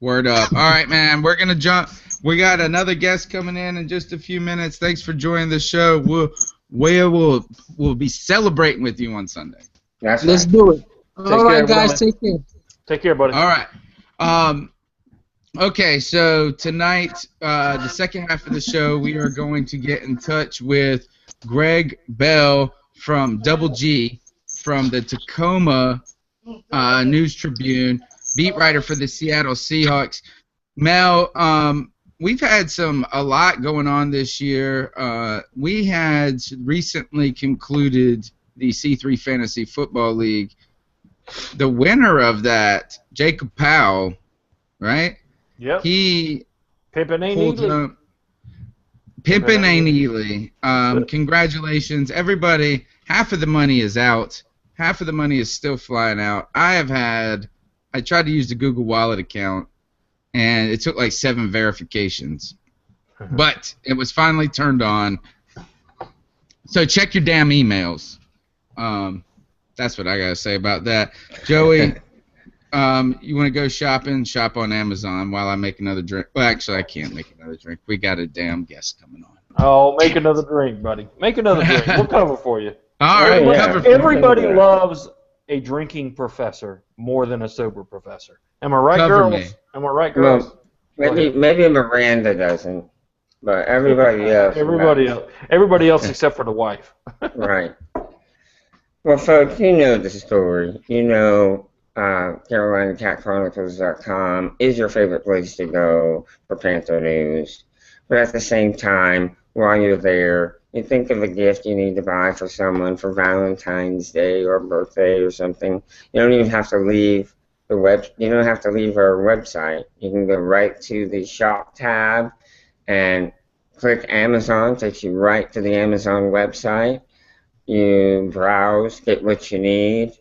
Word up. All right, man. We're gonna jump. We got another guest coming in just a few minutes. Thanks for joining the show. We'll be celebrating with you on Sunday. Let's do it. All right, guys. Take care. Take care, buddy. All right. Okay, so tonight, the second half of the show, we are going to get in touch with Gregg Bell from Double G from the Tacoma News Tribune, beat writer for the Seattle Seahawks. Mel, we've had a lot going on this year. We had recently concluded the C3 Fantasy Football League. The winner of that, Jacob Powell, right? Yep. He Pimpin' ain't easy. Pimpin' ain't easy. Congratulations, everybody. Half of the money is out. Half of the money is still flying out. I tried to use the Google Wallet account, and it took like 7 verifications. But it was finally turned on. So check your damn emails. That's what I got to say about that. Joey, you want to go shopping? Shop on Amazon while I make another drink. Well, actually, I can't make another drink. We got a damn guest coming on. Oh, make another drink, buddy. Make another drink. We'll cover for you. All right, we'll cover for you. Everybody loves a drinking professor more than a sober professor. Am I right, Cover girls? me. Am I right, girls? Maybe Miranda doesn't, but everybody else. Everybody else except for the wife. Right. Well, folks, you know the story. You know, CarolinaCatChronicles.com is your favorite place to go for Panther news. But at the same time, while you're there, you think of a gift you need to buy for someone for Valentine's Day or birthday or something. You don't even have to leave you don't have to leave our website. You can go right to the shop tab and click Amazon. Takes you right to the Amazon website. You browse, get what you need,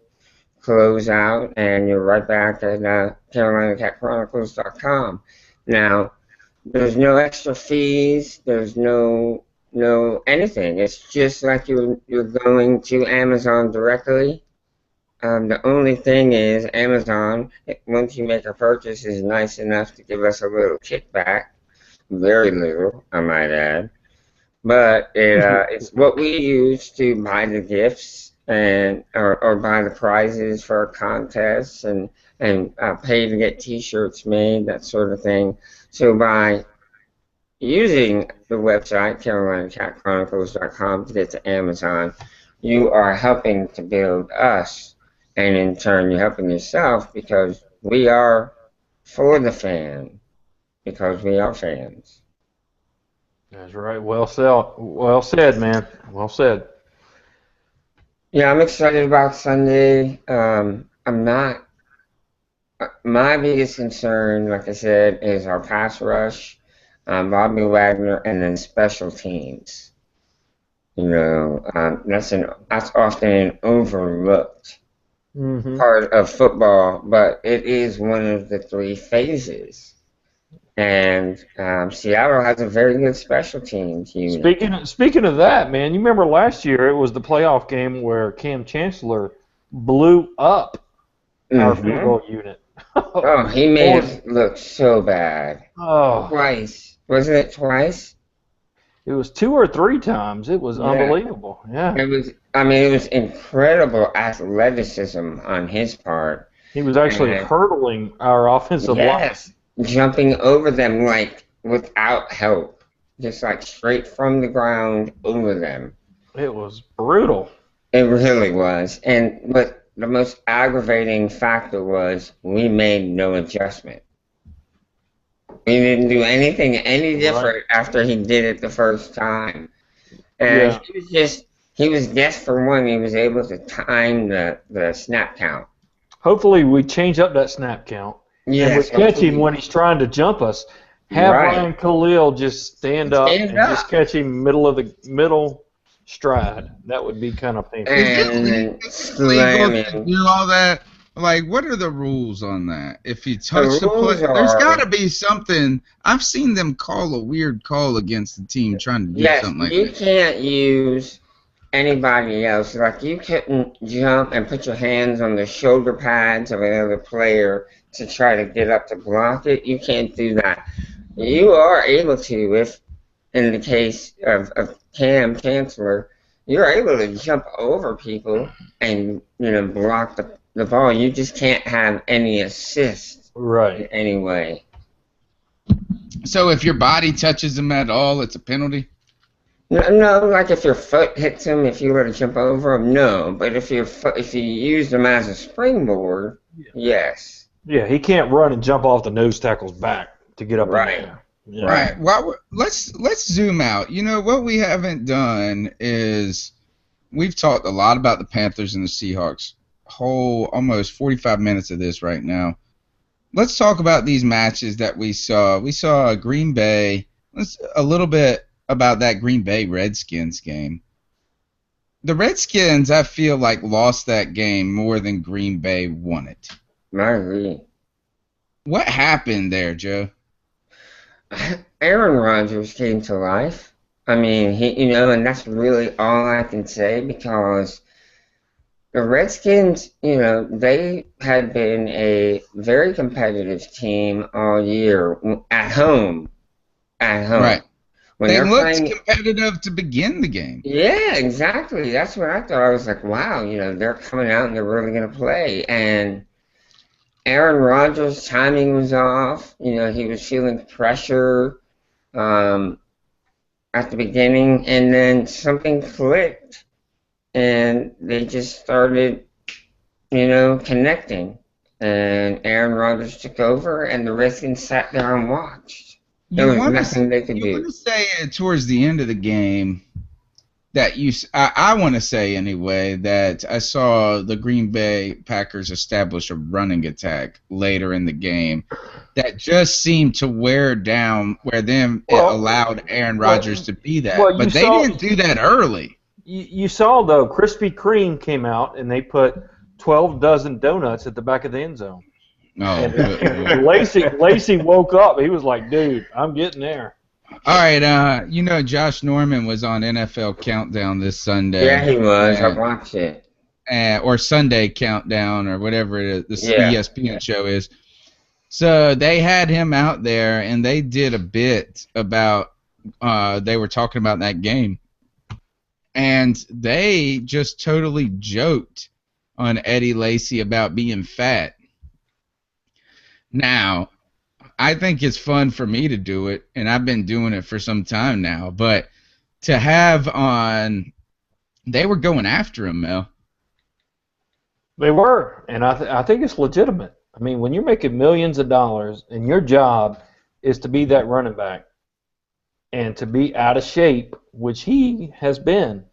close out, and you're right back at CarolinaCatChronicles.com. Now, there's no extra fees. There's no anything. It's just like you're going to Amazon directly. The only thing is Amazon, once you make a purchase, is nice enough to give us a little kickback. very little, I might add. But it's what we use to buy the gifts and or buy the prizes for our contests and pay to get T-shirts made, that sort of thing. So by using the website CarolinaCatChronicles.com to get to Amazon, you are helping to build us, and in turn you're helping yourself because we are for the fan, because we are fans. That's right. Well said, man. Well said. Yeah, I'm excited about Sunday. I'm not. My biggest concern, like I said, is our pass rush, Bobby Wagner, and then special teams. You know, that's often an overlooked part of football, but it is one of the three phases. And Seattle has a very good special teams unit. Speaking of that, man, you remember last year it was the playoff game where Cam Chancellor blew up our field goal unit. Oh, he made it look so bad. Oh, Twice. Wasn't it twice? it was 2 or 3 times. It was unbelievable. Yeah. It was incredible athleticism on his part. He was actually hurdling our offensive line. Yes, jumping over them like without help, just like straight from the ground over them. It was brutal. It really was. But the most aggravating factor was we made no adjustment. We didn't do anything any different after he did it the first time. And he was just for one, he was able to time the snap count. Hopefully we change up that snap count. Yes, and we catch him when he's trying to jump us. Have Ryan Khalil just stand up and just catch him middle stride. That would be kind of painful. Is it legal to do all that? Like, what are the rules on that? If you touch the player, there's got to be something. I've seen them call a weird call against the team trying to do something like that. You can't use anybody else. Like, you couldn't jump and put your hands on the shoulder pads of another player to try to get up to block it. You can't do that. You are able to, if in the case of Cam Chancellor, you're able to jump over people and block the ball. You just can't have any assist in any way. So if your body touches them at all, it's a penalty? No, like if your foot hits him, if you were to jump over him, no. But if you use them as a springboard, yes. Yeah, he can't run and jump off the nose tackle's back to get up in there. Yeah. Right. Well, let's zoom out. You know, what we haven't done is we've talked a lot about the Panthers and the Seahawks. Whole almost 45 minutes of this right now. Let's talk about these matches that we saw. We saw Green Bay. A little bit about that Green Bay Redskins game. The Redskins, I feel like, lost that game more than Green Bay won it. I agree. What happened there, Joe? Aaron Rodgers came to life. I mean, and that's really all I can say because the Redskins, they had been a very competitive team all year at home. Right. When they looked competitive to begin the game. Yeah, exactly. That's what I thought. I was like, wow, they're coming out and they're really going to play. And Aaron Rodgers' timing was off. He was feeling pressure at the beginning, and then something clicked, and they just started, connecting. And Aaron Rodgers took over, and the Redskins sat there and watched. There was nothing they could do. You want to say towards the end of the game that I want to say anyway that I saw the Green Bay Packers establish a running attack later in the game that just seemed to wear down it allowed Aaron Rodgers to be that. But they didn't do that early. You saw, though, Krispy Kreme came out and they put 12 dozen donuts at the back of the end zone. Oh, and Lacey woke up. He was like, dude, I'm getting there. All right, Josh Norman was on NFL Countdown this Sunday. Yeah, he was. I watched it. Or Sunday Countdown or whatever it is, the ESPN show is. So they had him out there, and they did a bit about. They were talking about that game, and they just totally joked on Eddie Lacy about being fat. Now, I think it's fun for me to do it, and I've been doing it for some time now. But to have on, they were going after him, Mel. They were, and I think it's legitimate. I mean, when you're making millions of dollars and your job is to be that running back and to be out of shape, which he has been,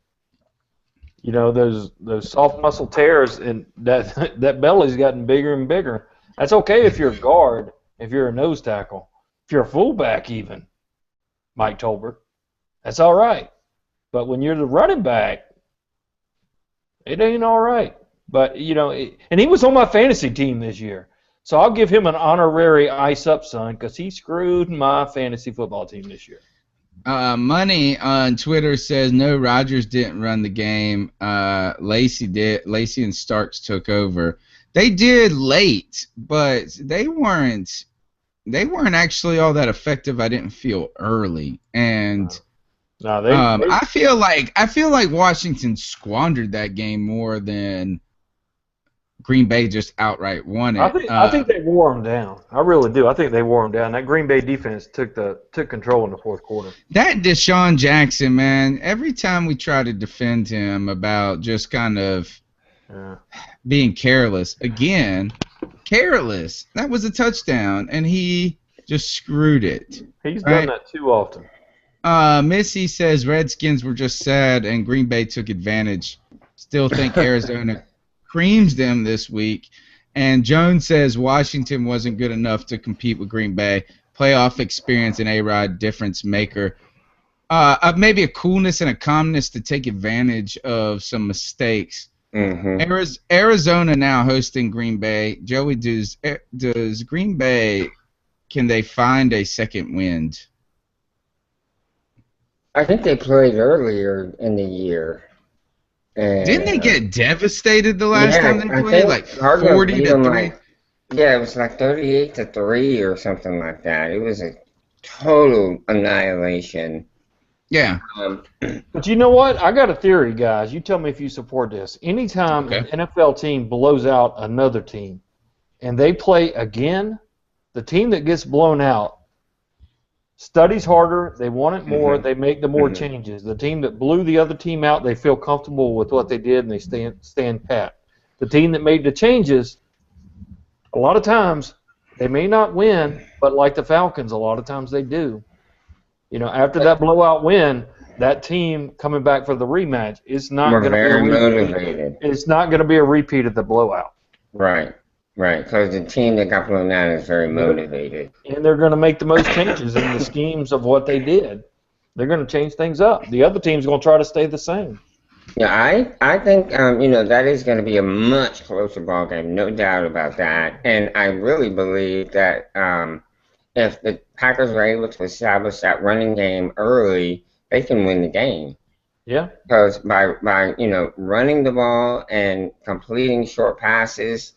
you know, those soft muscle tears and that belly's gotten bigger and bigger. That's okay if you're a guard, if you're a nose tackle, if you're a fullback even, Mike Tolbert, that's all right. But when you're the running back, it ain't all right. But, you know, and he was on my fantasy team this year. So I'll give him an honorary ice up, son, because he screwed my fantasy football team this year. Money on Twitter says no, Rodgers didn't run the game. Lacy did. Lacy and Starks took over. They did late, but they weren't actually all that effective. I didn't feel early, and I feel like Washington squandered that game more than Green Bay just outright won it. I think they wore them down. I really do. I think they wore them down. That Green Bay defense took control in the fourth quarter. That Deshaun Jackson, man, every time we try to defend him about just kind of being careless, that was a touchdown, and he just screwed it. He's done that too often. Missy says Redskins were just sad, and Green Bay took advantage. Still think Arizona creams them this week. And Jones says Washington wasn't good enough to compete with Green Bay. Playoff experience and A-Rod difference maker. Maybe a coolness and a calmness to take advantage of some mistakes. Mm-hmm. Arizona now hosting Green Bay. Joey, does Green Bay, can they find a second wind? I think they played earlier in the year. And, didn't they get devastated the last time they played? Like 40-3? Yeah, it was like 38-3 or something like that. It was a total annihilation. Yeah. But you know what? I got a theory, guys. You tell me if you support this. Anytime an NFL team blows out another team and they play again, the team that gets blown out studies harder, they want it more, they make the more changes. The team that blew the other team out, they feel comfortable with what they did and they stand pat. The team that made the changes, a lot of times, they may not win, but like the Falcons, a lot of times they do. You know, after that blowout win, that team coming back for the rematch is not going to be motivated. It's not going to be a repeat of the blowout. Right. Right, because the team that got blown out is very motivated. And they're going to make the most changes in the schemes of what they did. They're going to change things up. The other team's going to try to stay the same. Yeah, I think, that is going to be a much closer ball game, no doubt about that. And I really believe that if the Packers are able to establish that running game early, they can win the game. Yeah. Because by running the ball and completing short passes,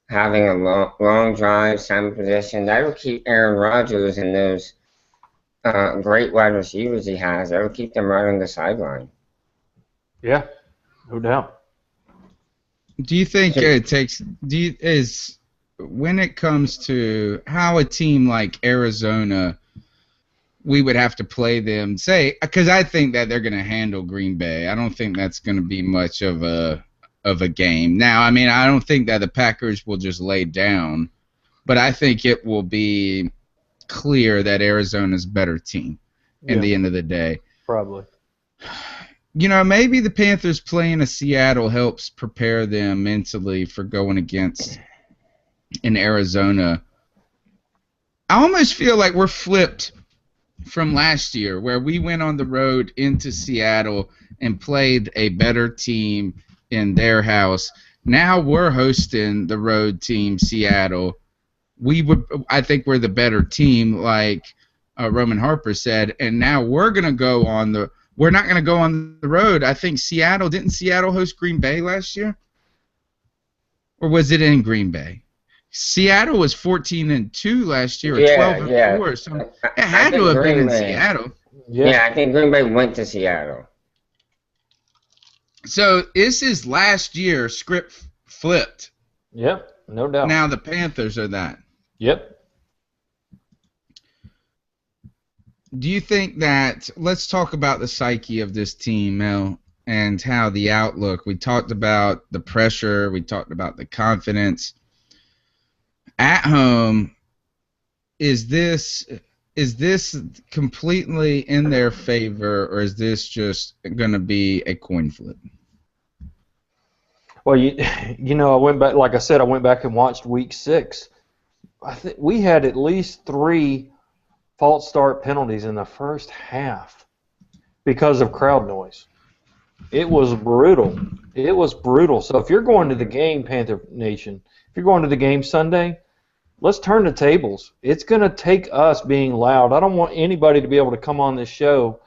having a long drive, time of possession, that'll keep Aaron Rodgers and those great wide receivers he has, that'll keep them right on the sideline. Yeah, no doubt. Do you think it takes, when it comes to how a team like Arizona, we would have to play them, say, because I think that they're going to handle Green Bay. I don't think that's going to be much of a game. Now, I mean, I don't think that the Packers will just lay down, but I think it will be clear that Arizona's a better team at the end of the day. Probably. You know, maybe the Panthers playing a Seattle helps prepare them mentally for going against in Arizona. I almost feel like we're flipped from last year, where we went on the road into Seattle and played a better team in their house. Now we're hosting the road team, Seattle. I think we're the better team, like Roman Harper said, and now we're not going to go on the road. I think didn't Seattle host Green Bay last year? Or was it in Green Bay? Seattle was 14-2 last year, or Yeah, 12-4 yeah. or something. I It had to think have been Green in Bay. Seattle. Yeah, I think Green Bay went to Seattle. So this is last year script flipped. Yep, no doubt. Now the Panthers are that. Yep. Do you think that, let's talk about the psyche of this team, Mel, and how the outlook, we talked about the pressure, we talked about the confidence. At home, is this completely in their favor, or is this just going to be a coin flip? Well, I went back. Like I said, I went back and watched Week 6. I think we had at least 3 false start penalties in the first half because of crowd noise. It was brutal. It was brutal. So if you're going to the game, Panther Nation, if you're going to the game Sunday, let's turn the tables. It's going to take us being loud. I don't want anybody to be able to come on this show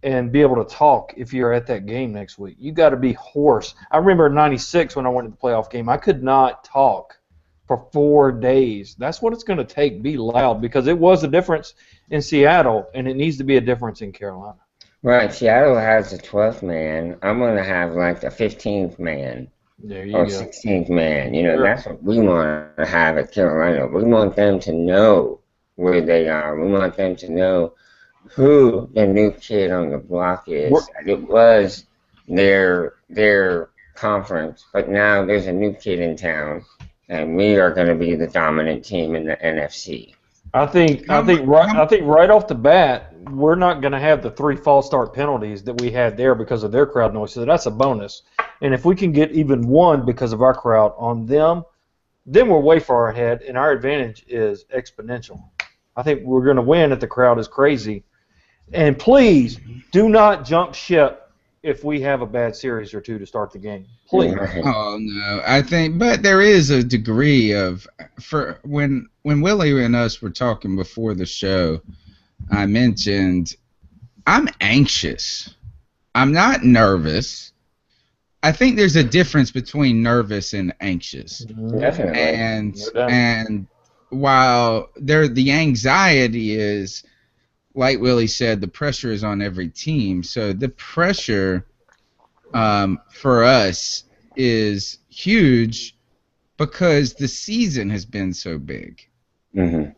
and be able to talk if you're at that game next week. You got to be hoarse. I remember in '96 when I went to the playoff game, I could not talk for 4 days. That's what it's going to take. Be loud, because it was a difference in Seattle, and it needs to be a difference in Carolina. Right, Seattle has the 12th man. I'm going to have like the 15th man. There you Or go. 16th man. Sure. That's what we want to have at Carolina. We want them to know where they are. We want them to know who the new kid on the block is. It was their conference, but now there's a new kid in town, and we are going to be the dominant team in the NFC. I think right off the bat, we're not going to have the 3 false start penalties that we had there because of their crowd noise. So that's a bonus. And if we can get even 1 because of our crowd on them, then we're way far ahead, and our advantage is exponential. I think we're going to win if the crowd is crazy. And please do not jump ship if we have a bad series or 2 to start the game. Please. Oh no, I think, but there is a degree of, for when Willie and us were talking before the show, I mentioned I'm anxious. I'm not nervous. I think there's a difference between nervous and anxious. Definitely. And while the anxiety is, like Willie said, the pressure is on every team. So the pressure for us is huge because the season has been so big. Mm-hmm.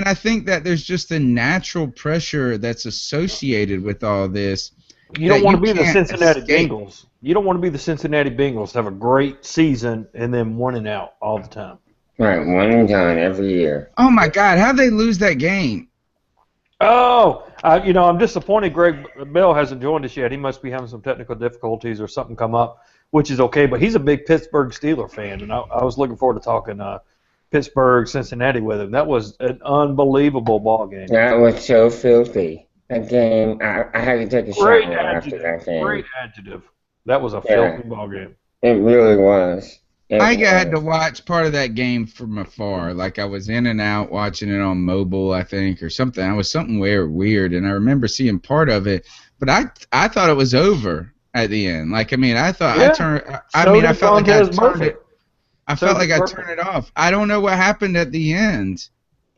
I think that there's just a natural pressure that's associated with all this. You don't want to be the can't Cincinnati escape. Bengals. You don't want to be the Cincinnati Bengals, have a great season and then 1 and out all the time. Right, 1 and done every year. Oh my God, how'd they lose that game? Oh, I'm disappointed Gregg Bell hasn't joined us yet. He must be having some technical difficulties or something come up, which is okay. But he's a big Pittsburgh Steelers fan, and I was looking forward to talking Pittsburgh, Cincinnati with him. That was an unbelievable ball game. That was so filthy. That game, I had to take a shower after that game. Great adjective. That was a filthy ball game. It really was. I had to watch part of that game from afar. Like I was in and out watching it on mobile, I think, or something. I was something weird, and I remember seeing part of it. But I thought it was over at the end. Like, I thought I turned. I felt like I turned it. I felt like I turned it off. I don't know what happened at the end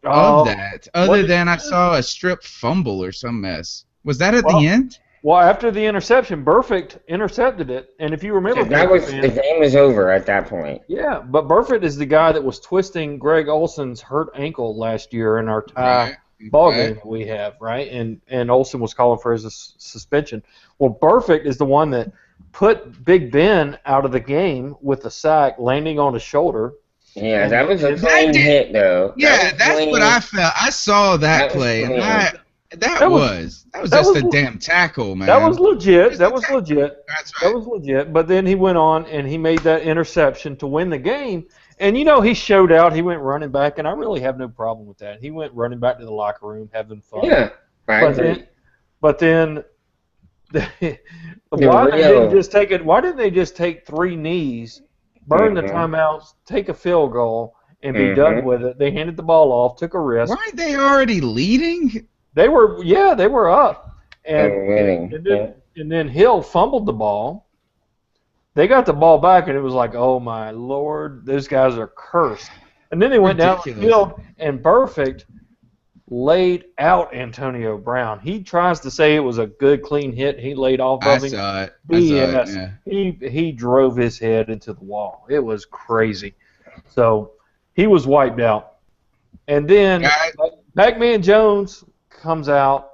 of that, other than I saw a strip fumble or some mess. Was that at the end? Well, after the interception, Burfict intercepted it, and if you remember, the game was over at that point. Yeah, but Burfict is the guy that was twisting Greg Olson's hurt ankle last year in our tie ball game that we have, right? And Olson was calling for his suspension. Well, Burfict is the one that put Big Ben out of the game with the sack landing on his shoulder. Yeah, that was a clean hit, though. Yeah, that's what I felt. I saw that play, and that was just a damn tackle, man. That was legit. That was legit. That's right. That was legit. But then he went on and he made that interception to win the game. And, he showed out. He went running back, and I really have no problem with that. He went running back to the locker room having fun. Yeah, but then why didn't they just take 3 knees, burn the timeouts, take a field goal, and be done with it? They handed the ball off, took a risk. Weren't they already leading? They were up. They were winning. And then Hill fumbled the ball. They got the ball back, and it was like, oh, my Lord, those guys are cursed. And then they went down the field, and Perfect laid out Antonio Brown. He tries to say it was a good, clean hit. He laid off of him. I saw it, yeah. He drove his head into the wall. It was crazy. So he was wiped out. And then Pac-Man Jones comes out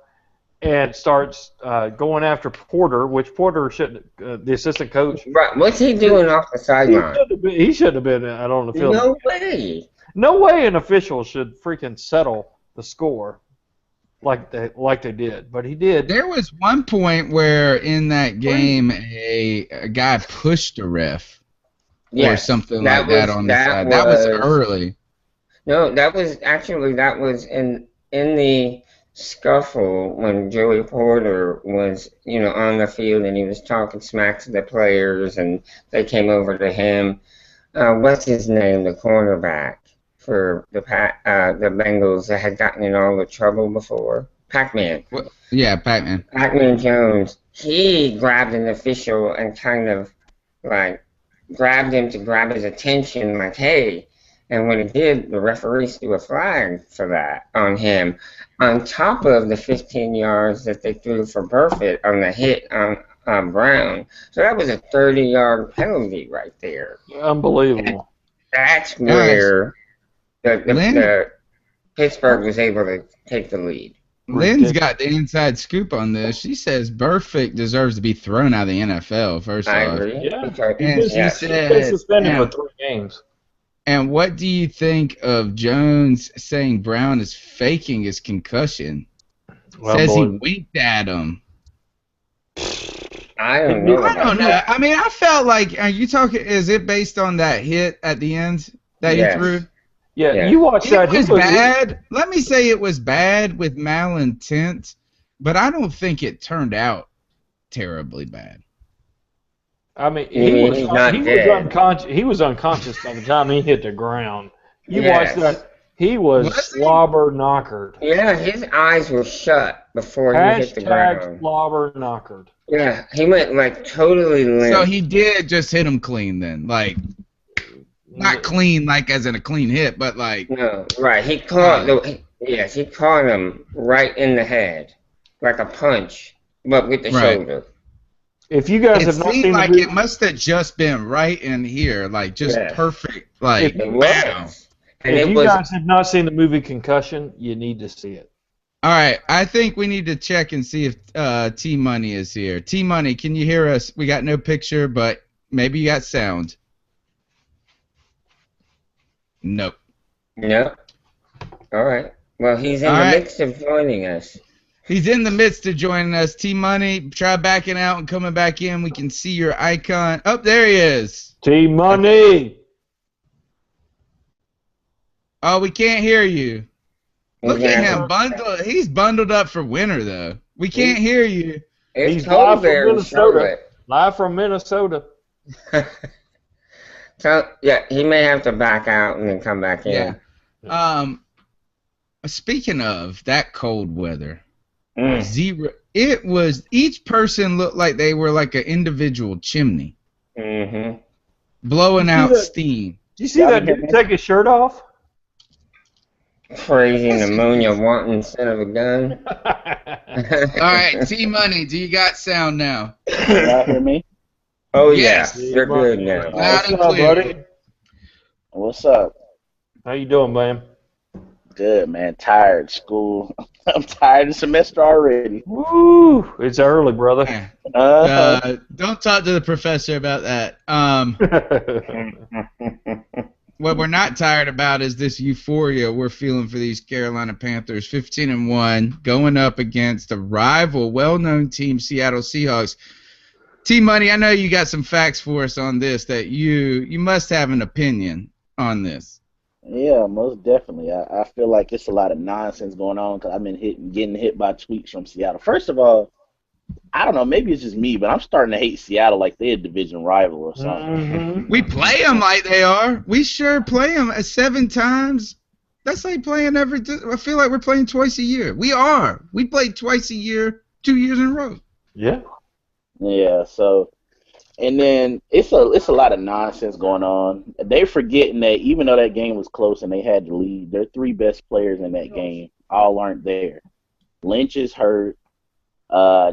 and starts going after Porter, which Porter shouldn't, the assistant coach. Right. What's he doing off the sideline? He should have been out on the field. No way. No way an official should freaking settle the score like they did, but he did. There was one point where in that game a guy pushed a ref or something like that on the side. That was early. No, that was in the scuffle when Joey Porter was, on the field and he was talking smack to the players and they came over to him. What's his name? The cornerback for the Bengals that had gotten in all the trouble before. Pac-Man. Yeah, Pac-Man. Pac-Man Jones. He grabbed an official and kind of grabbed him to grab his attention, like, hey. And when he did, the referees threw a flag for that on him, on top of the 15 yards that they threw for Burfitt on the hit on Brown. So that was a 30-yard penalty right there. Unbelievable. That's where the Pittsburgh was able to take the lead. Lynn's got the inside scoop on this. She says Burfict deserves to be thrown out of the NFL, first off. I agree. Yeah. And she He's been suspended for 3 games. And what do you think of Jones saying Brown is faking his concussion? Says he winked at him. I don't know. I mean, I felt like, are you talking, is it based on that hit at the end that he threw? Yeah, you watched that. It was bad. Let me say it was bad with malintent, but I don't think it turned out terribly bad. I mean, he was unconscious by the time he hit the ground. You watched that. He was slobber knockered. Yeah, his eyes were shut before he hit the ground. Slobber knockered. Yeah, he went totally limp. So he did just hit him clean then, not clean as in a clean hit, but No, right. He caught he caught him right in the head, like a punch, but with the shoulder. If you guys have not seen it must have just been right in here, perfect, it was. And if you guys have not seen the movie Concussion, you need to see it. All right, I think we need to check and see if T-Money is here. T-Money, can you hear us? We got no picture, but maybe you got sound. Nope. Nope. All right. Well, he's in the midst of joining us. He's in the midst of joining us. T-Money, try backing out and coming back in. We can see your icon. Oh, there he is. T-Money. Oh, we can't hear you. Look at him. He's bundled up for winter, though. We can't hear you. He's live from Minnesota. Live from Minnesota. So, he may have to back out and then come back in. Yeah. Speaking of that cold weather, it was, each person looked like they were like an individual chimney. Mm-hmm. Blowing out steam. Did you see that dude take his shirt off? Crazy pneumonia wanting son of a gun. All right, T-Money, do you got sound now? Can y'all hear me? Oh, yes. You're good now. Loud and clear. Buddy? What's up? How you doing, man? Good, man. Tired. School. I'm tired of the semester already. Woo! It's early, brother. Don't talk to the professor about that. What we're not tired about is this euphoria we're feeling for these Carolina Panthers, 15-1, going up against a rival, well-known team, Seattle Seahawks. T-Money, I know you got some facts for us on this, that you must have an opinion on this. Yeah, most definitely. I feel like it's a lot of nonsense going on because I've been getting hit by tweets from Seattle. First of all, I don't know, maybe it's just me, but I'm starting to hate Seattle like they're a division rival or something. Mm-hmm. We play them like they are. We sure play them 7 times. That's like playing I feel like we're playing twice a year. We are. We play twice a year, 2 years in a row. Yeah. Yeah, so And then it's a lot of nonsense going on. They're forgetting that even though that game was close and they had the lead, their three best players in that game all aren't there. Lynch is hurt,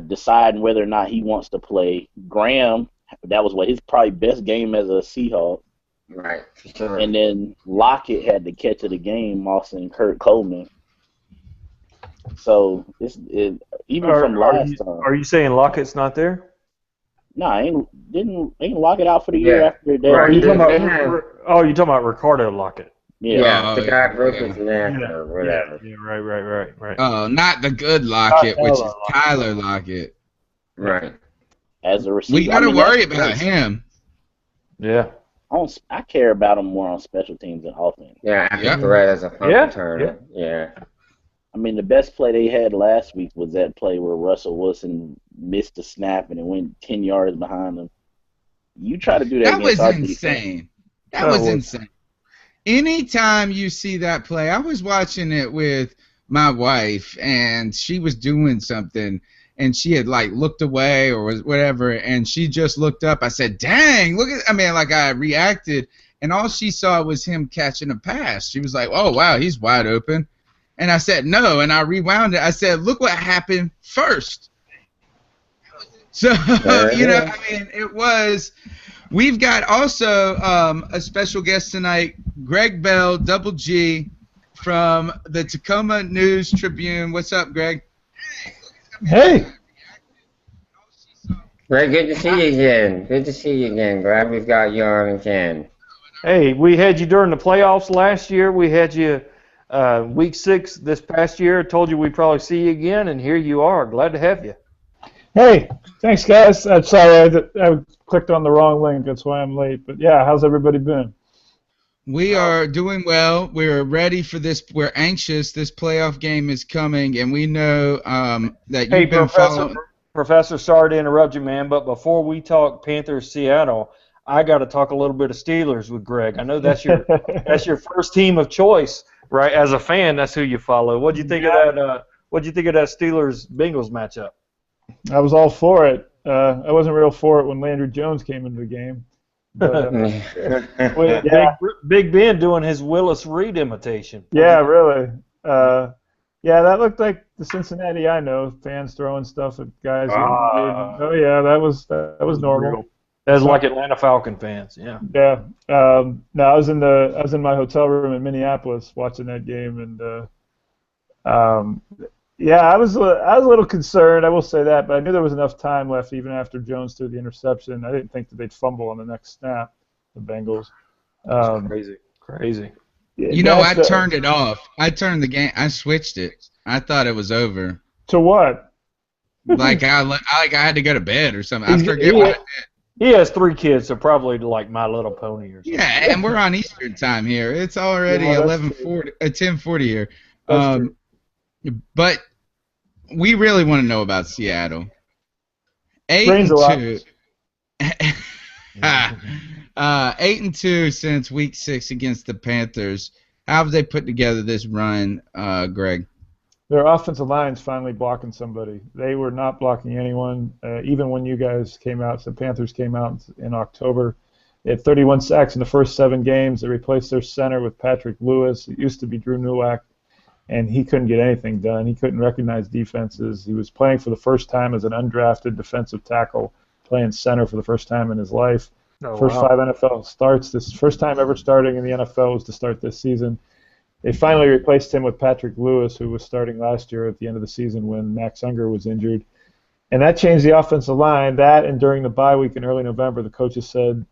deciding whether or not he wants to play. Graham, that was his probably best game as a Seahawk. Right. Sure. And then Lockett had the catch of the game, Austin Kurt Coleman. So even from last time. Are you saying Lockett's not there? No, ain't Lockett out for the year after that. Right. You're talking about Ricardo Lockett. Yeah. The guy broke his neck or whatever. Yeah, right. Oh, not the good Lockett, which is Tyler Lockett. Right. As a receiver, We got to worry about him. Yeah. I care about him more on special teams than offense. Yeah, after Thread as a punt returner. Yeah. I mean, the best play they had last week was that play where Russell Wilson missed the snap and it went 10 yards behind him. You try to do that. That was insane. That was insane. Anytime you see that play, I was watching it with my wife, and she was doing something, and she had, like, looked away or whatever, and she just looked up. I said, dang, I reacted, and all she saw was him catching a pass. She was like, oh, wow, he's wide open. And I said, no, and I rewound it. I said, look what happened first. So, it was. We've got also a special guest tonight, Gregg Bell, Double G, from the Tacoma News Tribune. What's up, Greg? Hey. Greg, good to see you again. Good to see you again. Glad we've got you on again. Hey, we had you during the playoffs last year. We had you week 6 this past year. Told you we'd probably see you again, and here you are. Glad to have you. Hey, thanks, guys. I'm sorry, I clicked on the wrong link. That's why I'm late. But, yeah, how's everybody been? We are doing well. We're ready for this. We're anxious. This playoff game is coming, and we know that you've been following. Professor, sorry to interrupt you, man, but before we talk Panthers Seattle, I got to talk a little bit of Steelers with Greg. I know that's your first team of choice, right? As a fan, that's who you follow. What'd you think of that? What'd you think of that Steelers Bengals matchup? I was all for it. I wasn't real for it when Landry Jones came into the game. But, Big Ben doing his Willis Reed imitation. Yeah, really. That looked like the Cincinnati I know, fans throwing stuff at guys. That was normal. That's like Atlanta Falcon fans. Yeah. Yeah. No, I was in my hotel room in Minneapolis watching that game, and I was a little concerned, I will say that, but I knew there was enough time left even after Jones threw the interception. I didn't think that they'd fumble on the next snap, the Bengals. Crazy. Yeah, I turned it off. I turned the game. I switched it. I thought it was over. To what? I had to go to bed or something. I forget what I did. He has 3 kids, so probably like My Little Pony or something. Yeah, and we're on Eastern time here. It's already 10:40 here. That's true. But we really want to know about Seattle. 8-2. 8-2 since week 6 against the Panthers. How have they put together this run, Greg? Their offensive line's finally blocking somebody. They were not blocking anyone, even when you guys came out. The Panthers came out in October. They had 31 sacks in the first 7 games. They replaced their center with Patrick Lewis. It used to be Drew Nowak, and he couldn't get anything done. He couldn't recognize defenses. He was playing for the first time as an undrafted defensive tackle, playing center for the first time in his life. First 5 NFL starts. This first time ever starting in the NFL was to start this season. They finally replaced him with Patrick Lewis, who was starting last year at the end of the season when Max Unger was injured. And that changed the offensive line. That and during the bye week in early November, the coaches said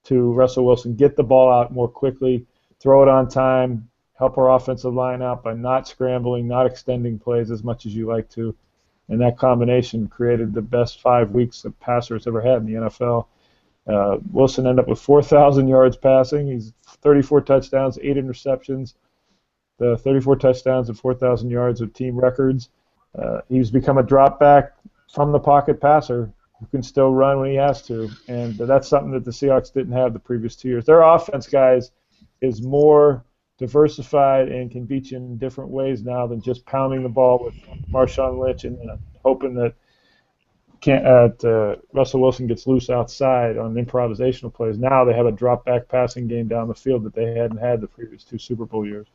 to Russell Wilson, get the ball out more quickly, throw it on time, help our offensive line out by not scrambling, not extending plays as much as you like to. And that combination created the best 5 weeks that passers ever had in the NFL. Wilson ended up with 4,000 yards passing. He's 34 touchdowns, 8 interceptions. The 34 touchdowns and 4,000 yards of team records. He's become a drop back from the pocket passer who can still run when he has to. And that's something that the Seahawks didn't have the previous 2 years. Their offense, guys, is more diversified and can beat you in different ways now than just pounding the ball with Marshawn Lynch and hoping that Russell Wilson gets loose outside on improvisational plays. Now they have a drop-back passing game down the field that they hadn't had the previous 2 Super Bowl years.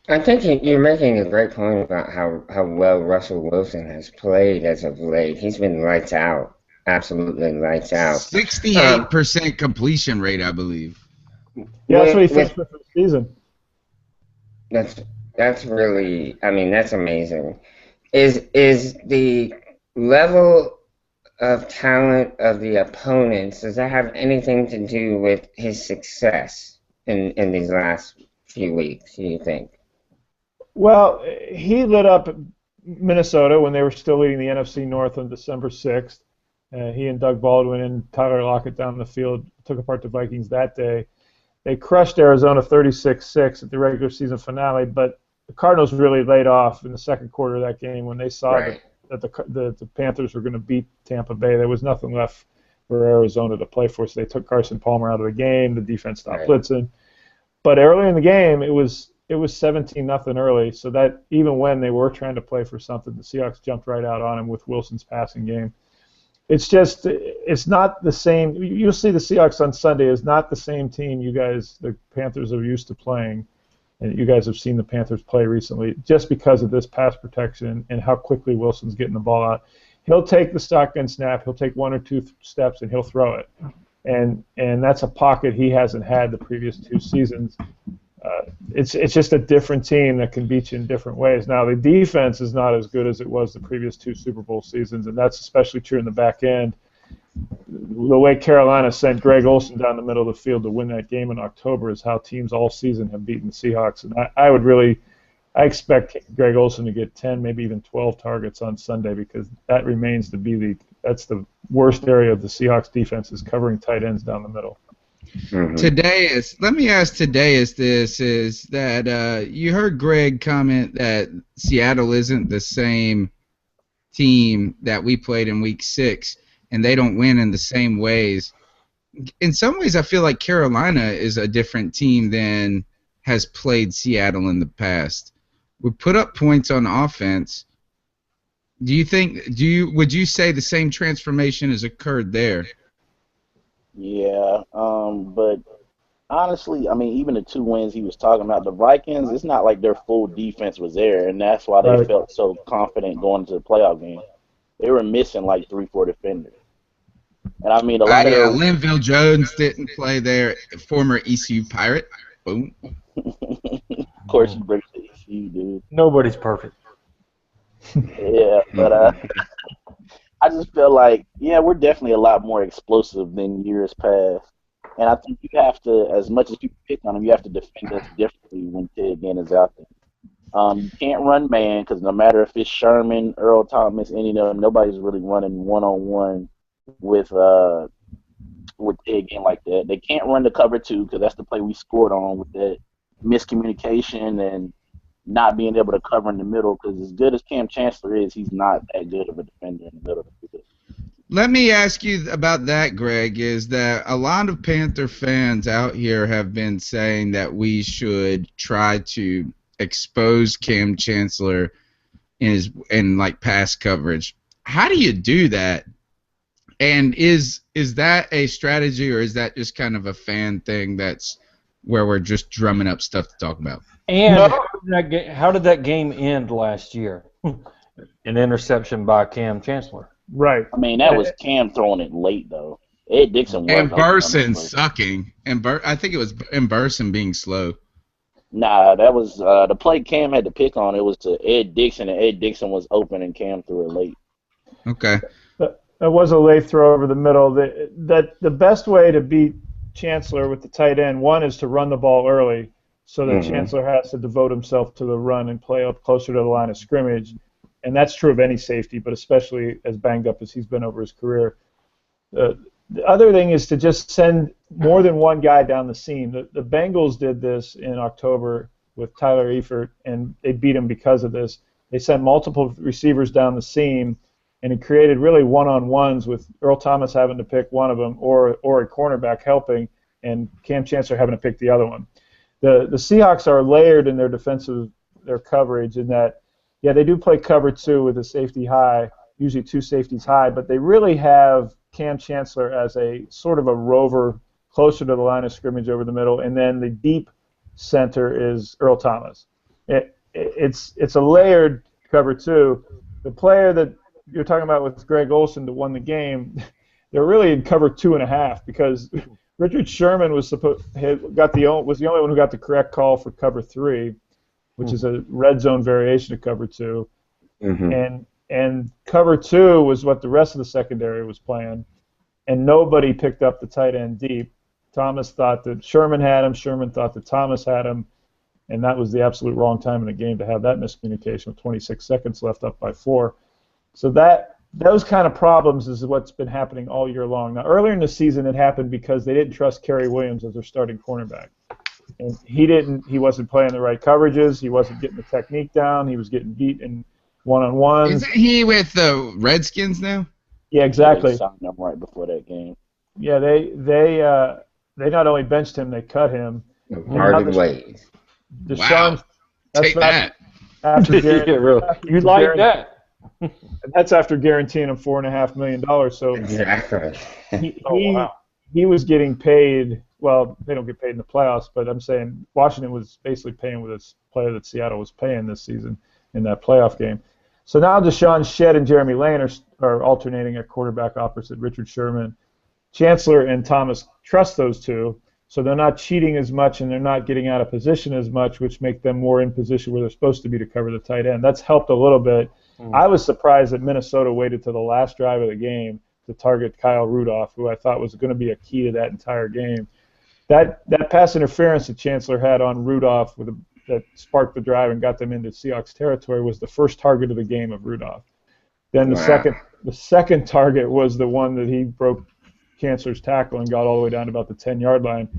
I think you're making a great point about how well Russell Wilson has played as of late. He's been lights out, absolutely lights out. 68% completion rate, I believe. Yeah, that's what he finished for the season. That's really, I mean, that's amazing. Is the level of talent of the opponents, does that have anything to do with his success in these last few weeks, do you think? Well, he lit up Minnesota when they were still leading the NFC North on December 6th. He and Doug Baldwin and Tyler Lockett down the field took apart the Vikings that day. They crushed Arizona 36-6 at the regular season finale, but the Cardinals really laid off in the second quarter of that game when they saw that the Panthers were going to beat Tampa Bay. There was nothing left for Arizona to play for, so they took Carson Palmer out of the game. The defense stopped blitzing. But early in the game, it was 17-0 early, so that even when they were trying to play for something, the Seahawks jumped right out on him with Wilson's passing game. It's not the same. You'll see the Seahawks on Sunday is not the same team you guys, the Panthers, are used to playing, and you guys have seen the Panthers play recently just because of this pass protection and how quickly Wilson's getting the ball out. He'll take the shotgun snap, he'll take 1 or 2 steps, and he'll throw it. And that's a pocket he hasn't had the previous 2 seasons. It's just a different team that can beat you in different ways. Now, the defense is not as good as it was the previous 2 Super Bowl seasons, and that's especially true in the back end. The way Carolina sent Greg Olsen down the middle of the field to win that game in October is how teams all season have beaten the Seahawks. And I expect Greg Olsen to get 10, maybe even 12 targets on Sunday because that remains to be that's the worst area of the Seahawks defense is covering tight ends down the middle. Mm-hmm. Let me ask is that you heard Greg comment that Seattle isn't the same team that we played in Week 6, and they don't win in the same ways. In some ways, I feel like Carolina is a different team than has played Seattle in the past. We put up points on offense. Would you say the same transformation has occurred there? Yeah, but honestly, I mean, even the 2 wins he was talking about, the Vikings, it's not like their full defense was there, and that's why they felt so confident going into the playoff game. They were missing like 3-4 defenders. And I mean, a lot of Linville Jones didn't play there, former ECU Pirate. Boom. Of course, you break the ECU, dude. Nobody's perfect. Yeah, but I just feel like, we're definitely a lot more explosive than years past. And I think you have to, as much as people pick on them, you have to defend us differently when Ted Ginn is out there. You can't run man because no matter if it's Sherman, Earl Thomas, any of them, nobody's really running one-on-one with Ted Ginn like that. They can't run the cover 2 because that's the play we scored on with that miscommunication and not being able to cover in the middle, because as good as Cam Chancellor is, he's not that good of a defender in the middle of the field. Let me ask you about that, Greg, is that a lot of Panther fans out here have been saying that we should try to expose Cam Chancellor in like pass coverage. How do you do that? And is that a strategy, or is that just kind of a fan thing that's where we're just drumming up stuff to talk about? And how did that game end last year? An interception by Cam Chancellor. Right. I mean, that was Cam throwing it late, though. Ed Dixon and Burson sucking. I think it was Burson being slow. Nah, that was the play Cam had to pick on. It was to Ed Dixon, and Ed Dixon was open, and Cam threw it late. Okay. That was a late throw over the middle. The best way to beat Chancellor with the tight end, one is to run the ball early, so that Chancellor has to devote himself to the run and play up closer to the line of scrimmage. And that's true of any safety, but especially as banged up as he's been over his career. The other thing is to just send more than one guy down the seam. The Bengals did this in October with Tyler Eifert, and they beat him because of this. They sent multiple receivers down the seam, and it created really one-on-ones with Earl Thomas having to pick one of them or a cornerback helping, and Cam Chancellor having to pick the other one. The Seahawks are layered in their coverage in that, they do play cover 2 with a safety high. usually two safeties high, but they really have Cam Chancellor as a sort of a rover closer to the line of scrimmage over the middle, and then the deep center is Earl Thomas. It's a layered cover two. The player that you're talking about with Greg Olsen that won the game, they're really in cover 2.5 because Richard Sherman was the only one who got the correct call for cover 3, which is a red zone variation of cover 2, and cover 2 was what the rest of the secondary was playing, and nobody picked up the tight end deep. Thomas thought that Sherman had him. Sherman thought that Thomas had him. And that was the absolute wrong time in the game to have that miscommunication with 26 seconds left up by 4. So those kind of problems is what's been happening all year long. Now, earlier in the season, it happened because they didn't trust Kerry Williams as their starting cornerback. And he wasn't playing the right coverages. He wasn't getting the technique down. He was getting beat in one-on-ones. Isn't he with the Redskins now? Yeah, exactly. They signed him right before that game. Yeah, they not only benched him, they cut him. Parted ways. Deshaun, Wow. Take that. After You like that? That's after guaranteeing him $4.5 million. So Exactly. he was getting paid. Well, they don't get paid in the playoffs, but I'm saying Washington was basically paying with this player that Seattle was paying this season in that playoff game. So now Deshaun Shedd and Jeremy Lane are alternating at quarterback opposite Richard Sherman. Chancellor and Thomas trust those two. So they're not cheating as much and they're not getting out of position as much, which make them more in position where they're supposed to be to cover the tight end. That's helped a little bit. I was surprised that Minnesota waited to the last drive of the game to target Kyle Rudolph, who I thought was going to be a key to that entire game. That pass interference that Chancellor had on Rudolph that sparked the drive and got them into Seahawks territory was the first target of the game of Rudolph. Then the second target was the one that he broke Chancellor's tackle and got all the way down to about the 10-yard line.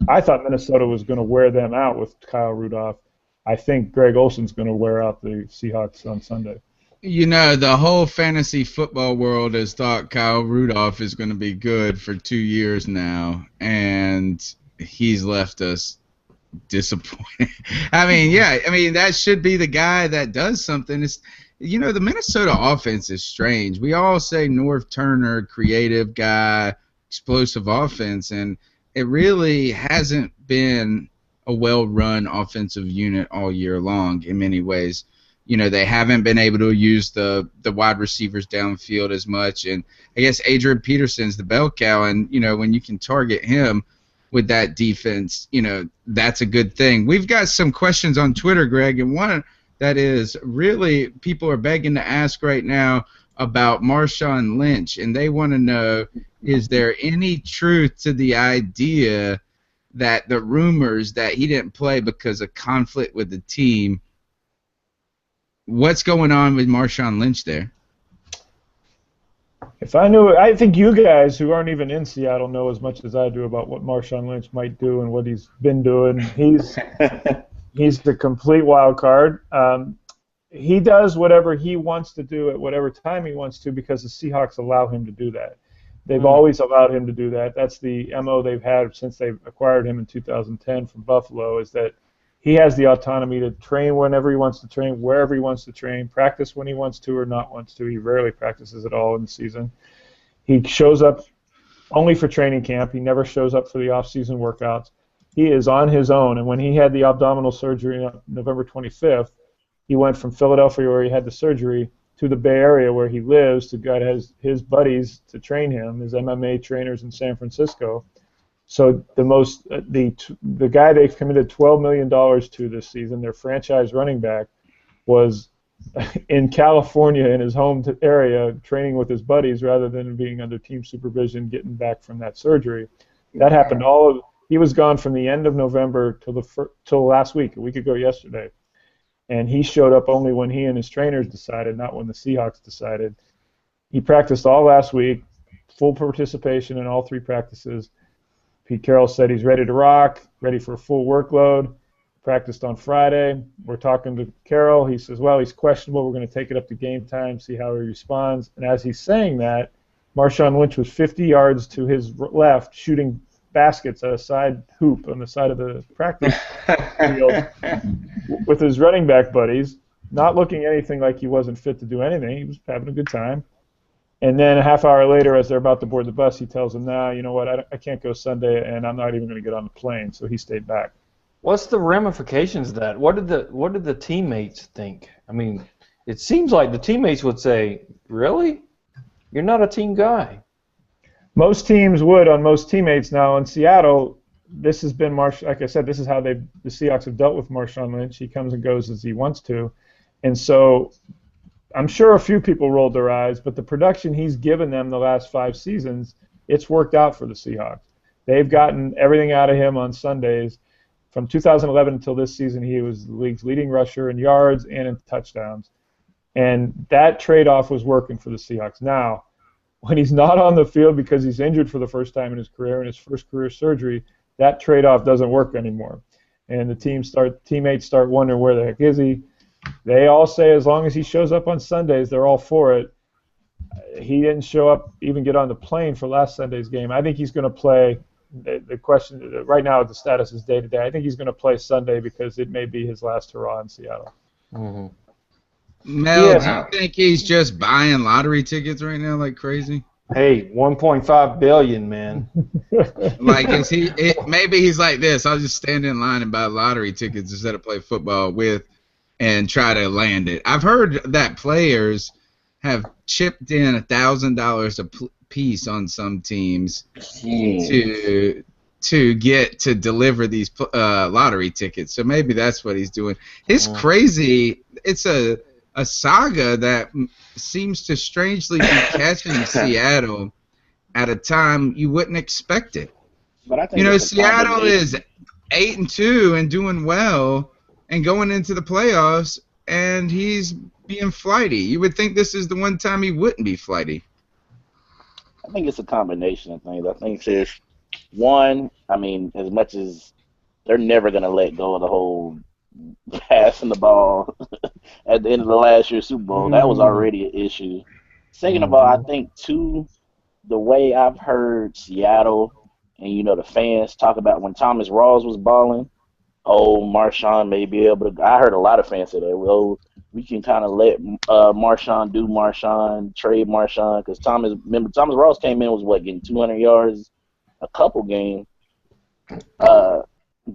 I thought Minnesota was going to wear them out with Kyle Rudolph. I think Greg Olsen's going to wear out the Seahawks on Sunday. You know, the whole fantasy football world has thought Kyle Rudolph is going to be good for 2 years now, and he's left us disappointed. I mean, that should be the guy that does something. The Minnesota offense is strange. We all say Norv Turner, creative guy, explosive offense, and it really hasn't been a well-run offensive unit all year long in many ways. They haven't been able to use the wide receivers downfield as much, and I guess Adrian Peterson's the bell cow, and when you can target him with that defense, that's a good thing. We've got some questions on Twitter, Greg, and one that is really people are begging to ask right now about Marshawn Lynch, and they want to know, is there any truth to the idea that the rumors that he didn't play because of conflict with the team? What's going on with Marshawn Lynch there? If I knew, I think you guys who aren't even in Seattle know as much as I do about what Marshawn Lynch might do and what he's been doing. He's the complete wild card. He does whatever he wants to do at whatever time he wants to because the Seahawks allow him to do that. They've always allowed him to do that. That's the MO they've had since they've acquired him in 2010 from Buffalo, is that he has the autonomy to train whenever he wants to train, wherever he wants to train, practice when he wants to or not wants to. He rarely practices at all in the season. He shows up only for training camp. He never shows up for the off-season workouts. He is on his own, and when he had the abdominal surgery on November 25th, he went from Philadelphia, where he had the surgery, to the Bay Area, where he lives, to get his buddies to train him, his MMA trainers in San Francisco. So the guy they've committed $12 million to this season, their franchise running back, was in California in his home area training with his buddies rather than being under team supervision getting back from that surgery. That happened he was gone from the end of November till last week, a week ago yesterday. And he showed up only when he and his trainers decided, not when the Seahawks decided. He practiced all last week, full participation in all 3 practices. Pete Carroll said he's ready to rock, ready for a full workload. Practiced on Friday. We're talking to Carroll. He says, well, he's questionable. We're going to take it up to game time, see how he responds. And as he's saying that, Marshawn Lynch was 50 yards to his left shooting baskets at a side hoop on the side of the practice field with his running back buddies. not looking anything like he wasn't fit to do anything. He was having a good time. And then a half hour later, as they're about to board the bus, he tells them, "Nah, you know what? I can't go Sunday, and I'm not even going to get on the plane." So he stayed back. What's the ramifications of that? What did the teammates think? I mean, it seems like the teammates would say, "Really? You're not a team guy." Most teams would on most teammates. Now in Seattle, this has been like I said, this is how the Seahawks have dealt with Marshawn Lynch. He comes and goes as he wants to, and so I'm sure a few people rolled their eyes. But the production he's given them the last 5 seasons, it's worked out for the Seahawks. They've gotten everything out of him on Sundays. From 2011 until this season, he was the league's leading rusher in yards and in touchdowns, and that trade-off was working for the Seahawks. Now, when he's not on the field because he's injured for the first time in his career, in his first career surgery, that trade-off doesn't work anymore. And the teammates start wondering where the heck is he. They all say as long as he shows up on Sundays, they're all for it. He didn't show up, even get on the plane for last Sunday's game. I think he's going to play. The question right now, the status is day to day. I think he's going to play Sunday because it may be his last hurrah in Seattle. Mm-hmm. Mel, do you think he's just buying lottery tickets right now like crazy? Hey, 1.5 billion, man. Like, maybe he's like this. I'll just stand in line and buy lottery tickets instead of play football with and try to land it. I've heard that players have chipped in $1,000 a piece on some teams to get to deliver these lottery tickets. So maybe that's what he's doing. It's crazy. It's a saga that seems to strangely be catching Seattle at a time you wouldn't expect it. But I think Seattle is 8-2 and doing well and going into the playoffs, and he's being flighty. You would think this is the one time he wouldn't be flighty. I think it's a combination of things. I think it's one, I mean, as much as they're never going to let go of the whole passing the ball at the end of the last year's Super Bowl, that was already an issue. Second of all, I think, too, the way I've heard Seattle and, the fans talk about when Thomas Rawls was balling, Marshawn may be able to – I heard a lot of fans say that, we can kind of let Marshawn do Marshawn, trade Marshawn, because Thomas Rawls came in, was getting 200 yards a couple games.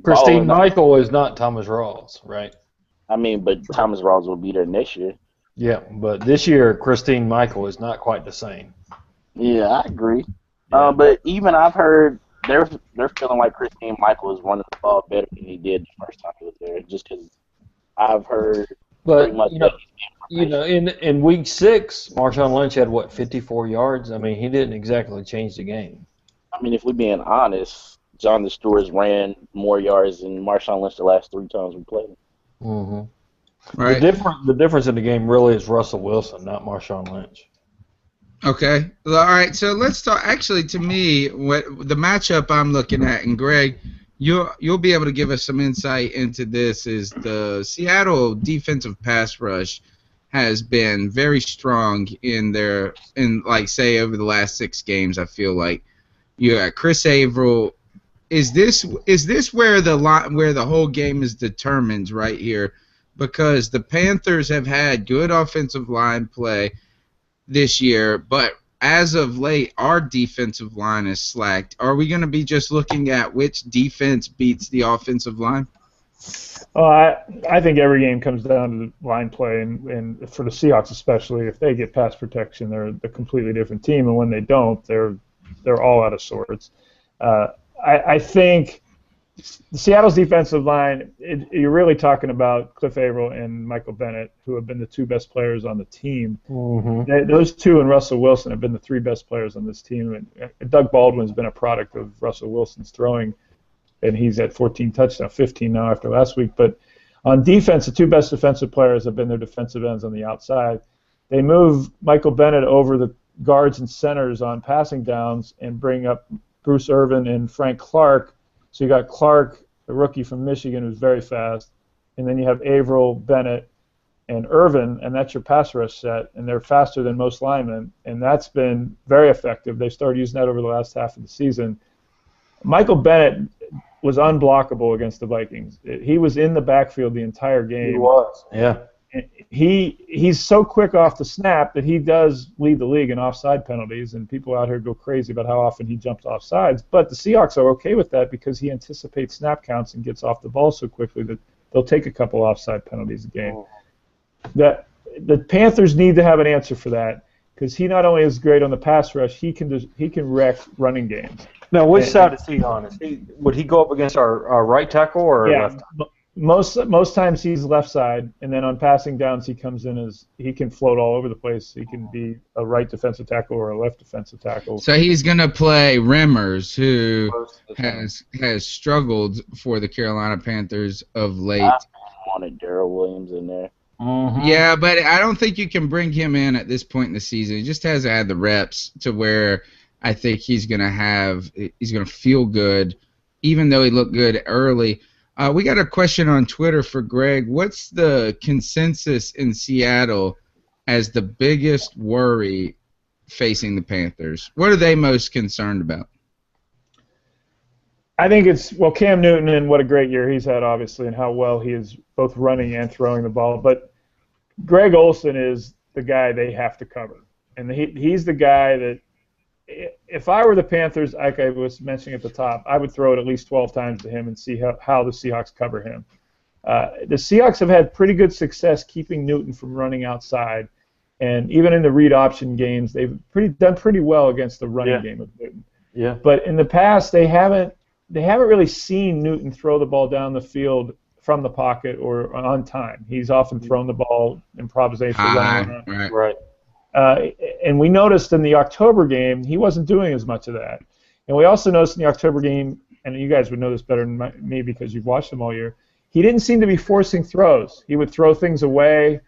Christine Michael is not Thomas Rawls, right? I mean, but Thomas Rawls will be there next year. Yeah, but this year Christine Michael is not quite the same. Yeah, I agree. Yeah. But even I've heard they're feeling like Christine Michael is running the ball better than he did the first time he was there, just because I've heard. But in week 6, Marshawn Lynch had 54 yards. I mean, he didn't exactly change the game. I mean, if we're being honest, Jonathan Stewart's ran more yards than Marshawn Lynch the last 3 times we played. Mm-hmm. Right. The difference in the game really is Russell Wilson, not Marshawn Lynch. Okay. All right. So let's talk. Actually, to me, what the matchup I'm looking at, and Greg, you'll be able to give us some insight into this, is the Seattle defensive pass rush has been very strong say over the last 6 games. I feel like you got Chris Averill. Is this where the whole game is determined right here? Because the Panthers have had good offensive line play this year, but as of late, our defensive line is slacked. Are we going to be just looking at which defense beats the offensive line? I think every game comes down to the line play, and for the Seahawks especially, if they get pass protection, they're a completely different team, and when they don't, they're all out of sorts. I think Seattle's defensive line, you're really talking about Cliff Averill and Michael Bennett, who have been the 2 best players on the team. Mm-hmm. Those 2 and Russell Wilson have been the 3 best players on this team. And Doug Baldwin's been a product of Russell Wilson's throwing, and he's at 14 touchdowns, 15 now after last week. But on defense, the 2 best defensive players have been their defensive ends on the outside. They move Michael Bennett over the guards and centers on passing downs and bring up Bruce Irvin and Frank Clark. So you got Clark, the rookie from Michigan, who's very fast, and then you have Averill, Bennett, and Irvin, and that's your pass rush set, and they're faster than most linemen, and that's been very effective. They started using that over the last half of the season. Michael Bennett was unblockable against the Vikings. He was in the backfield the entire game. He was, yeah. he's so quick off the snap that he does lead the league in offside penalties, and people out here go crazy about how often he jumps off sides. But the Seahawks are okay with that because he anticipates snap counts and gets off the ball so quickly that they'll take a couple offside penalties a game. The Panthers need to have an answer for that because he not only is great on the pass rush, he can wreck running games. Now, which side is he on? Would he go up against our right tackle or left? Most times he's left side, and then on passing downs he comes in as he can float all over the place. He can be a right defensive tackle or a left defensive tackle. So he's going to play Remmers, who has struggled for the Carolina Panthers of late. I wanted Darrell Williams in there. Mm-hmm. Yeah, but I don't think you can bring him in at this point in the season. He just hasn't had the reps to where I think he's going to feel good, even though he looked good early. We got a question on Twitter for Greg. What's the consensus in Seattle as the biggest worry facing the Panthers? What are they most concerned about? I think it's, Cam Newton and what a great year he's had, obviously, and how well he is both running and throwing the ball. But Greg Olsen is the guy they have to cover. And he's the guy that, if I were the Panthers, like I was mentioning at the top, I would throw it at least 12 times to him and see how the Seahawks cover him. The Seahawks have had pretty good success keeping Newton from running outside, and even in the read option games, they've done pretty well against the running game of Newton. Yeah. But in the past, they haven't really seen Newton throw the ball down the field from the pocket or on time. He's often thrown the ball improvisational running around. Right. And we noticed in the October game, he wasn't doing as much of that. And we also noticed in the October game, and you guys would know this better than me because you've watched them all year, he didn't seem to be forcing throws. He would throw things away.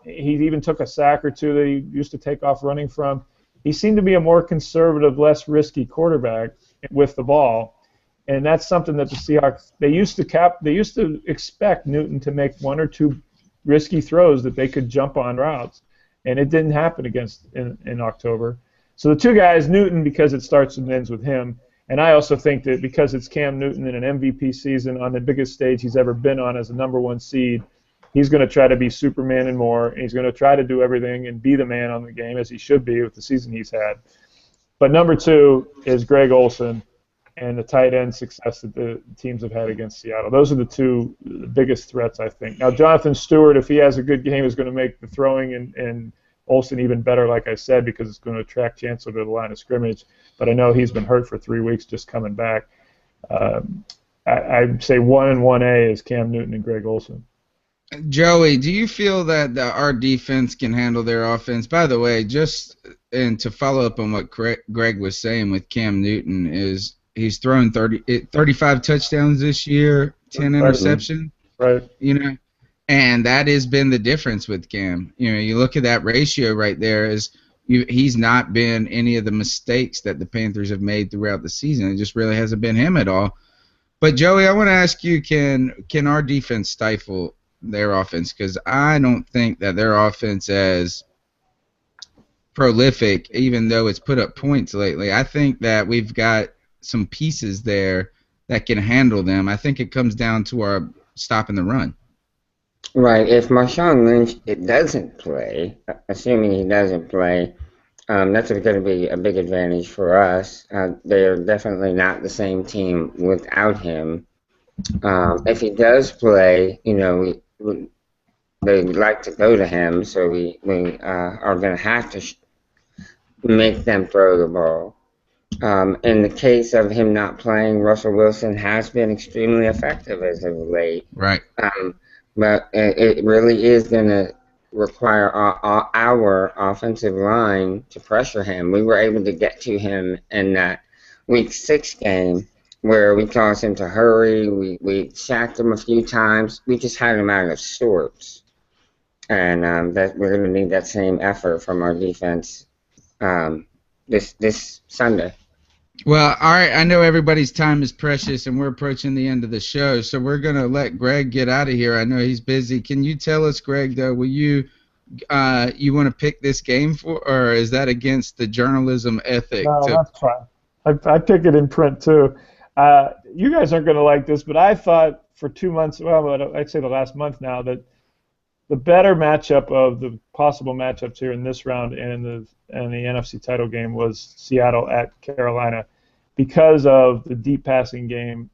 He even took a sack or two that he used to take off running from. He seemed to be a more conservative, less risky quarterback with the ball. And that's something that the Seahawks, they used to expect Newton to make one or two risky throws that they could jump on routes. And it didn't happen in October. So the two guys, Newton, because it starts and ends with him, and I also think that because it's Cam Newton in an MVP season on the biggest stage he's ever been on as a number one seed, he's going to try to be Superman and more, and he's going to try to do everything and be the man on the game as he should be with the season he's had. But number two is Greg Olsen and the tight end success that the teams have had against Seattle. Those are the biggest threats, I think. Now, Jonathan Stewart, if he has a good game, is going to make the throwing and Olsen even better, like I said, because it's going to attract Chancellor to the line of scrimmage. But I know he's been hurt for 3 weeks just coming back. I'd say 1 and 1A is Cam Newton and Greg Olsen. Joey, do you feel that our defense can handle their offense? By the way, and to follow up on what Greg was saying with Cam Newton is he's thrown 35 touchdowns this year, 10 interceptions. Right. And that has been the difference with Cam. You look at that ratio right there. He's not been any of the mistakes that the Panthers have made throughout the season. It just really hasn't been him at all. But Joey, I want to ask you: Can our defense stifle their offense? Because I don't think that their offense is prolific, even though it's put up points lately. I think that we've got some pieces there that can handle them. I think it comes down to our stopping the run. Right. If Marshawn Lynch doesn't play, assuming he doesn't play, that's going to be a big advantage for us. They are definitely not the same team without him. If he does play, they like to go to him, so we are going to have to make them throw the ball. In the case of him not playing, Russell Wilson has been extremely effective as of late. Right. But it really is going to require our offensive line to pressure him. We were able to get to him in that Week 6 game where we caused him to hurry. We sacked him a few times. We just had him out of sorts. And that we're going to need that same effort from our defense this Sunday. Well, all right, I know everybody's time is precious, and we're approaching the end of the show, so we're going to let Greg get out of here. I know he's busy. Can you tell us, Greg, though, will you want to pick this game for, or is that against the journalism ethic? No, that's fine. I pick it in print, too. You guys aren't going to like this, but I thought for 2 months, well, I'd say the last month now, that the better matchup of the possible matchups here in this round and in the NFC title game was Seattle at Carolina because of the deep passing game,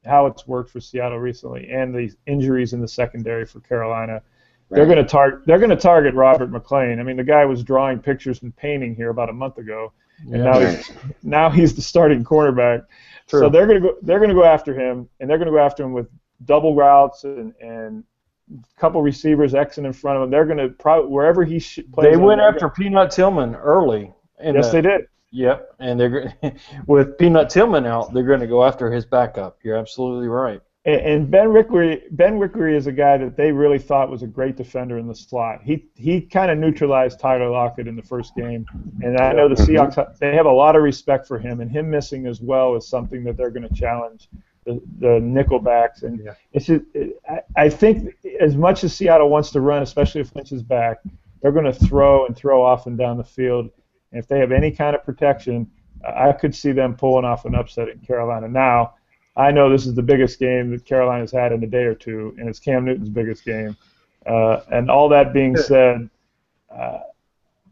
how it's worked for Seattle recently, and the injuries in the secondary for Carolina. Right. They're going to target Robert McClain. I mean, the guy was drawing pictures and painting here about a month ago, and now he's the starting quarterback. True. So they're going to go after him, and they're going to go after him with double routes and a couple receivers Xing in front of him. They're going to probably wherever he plays. They went after Peanut Tillman early. Yes, they did. Yep, and they're with Tillman out, they're going to go after his backup. You're absolutely right. And Ben Wickery is a guy that they really thought was a great defender in the slot. He kind of neutralized Tyler Lockett in the first game, and I know the Seahawks, they have a lot of respect for him, and him missing as well is something that they're going to challenge the nickelbacks. And it's just, I think as much as Seattle wants to run, especially if Lynch is back, they're going to throw off and down the field. And if they have any kind of protection, I could see them pulling off an upset in Carolina. Now, I know this is the biggest game that Carolina's had in a day or two, and it's Cam Newton's biggest game. And all that being said,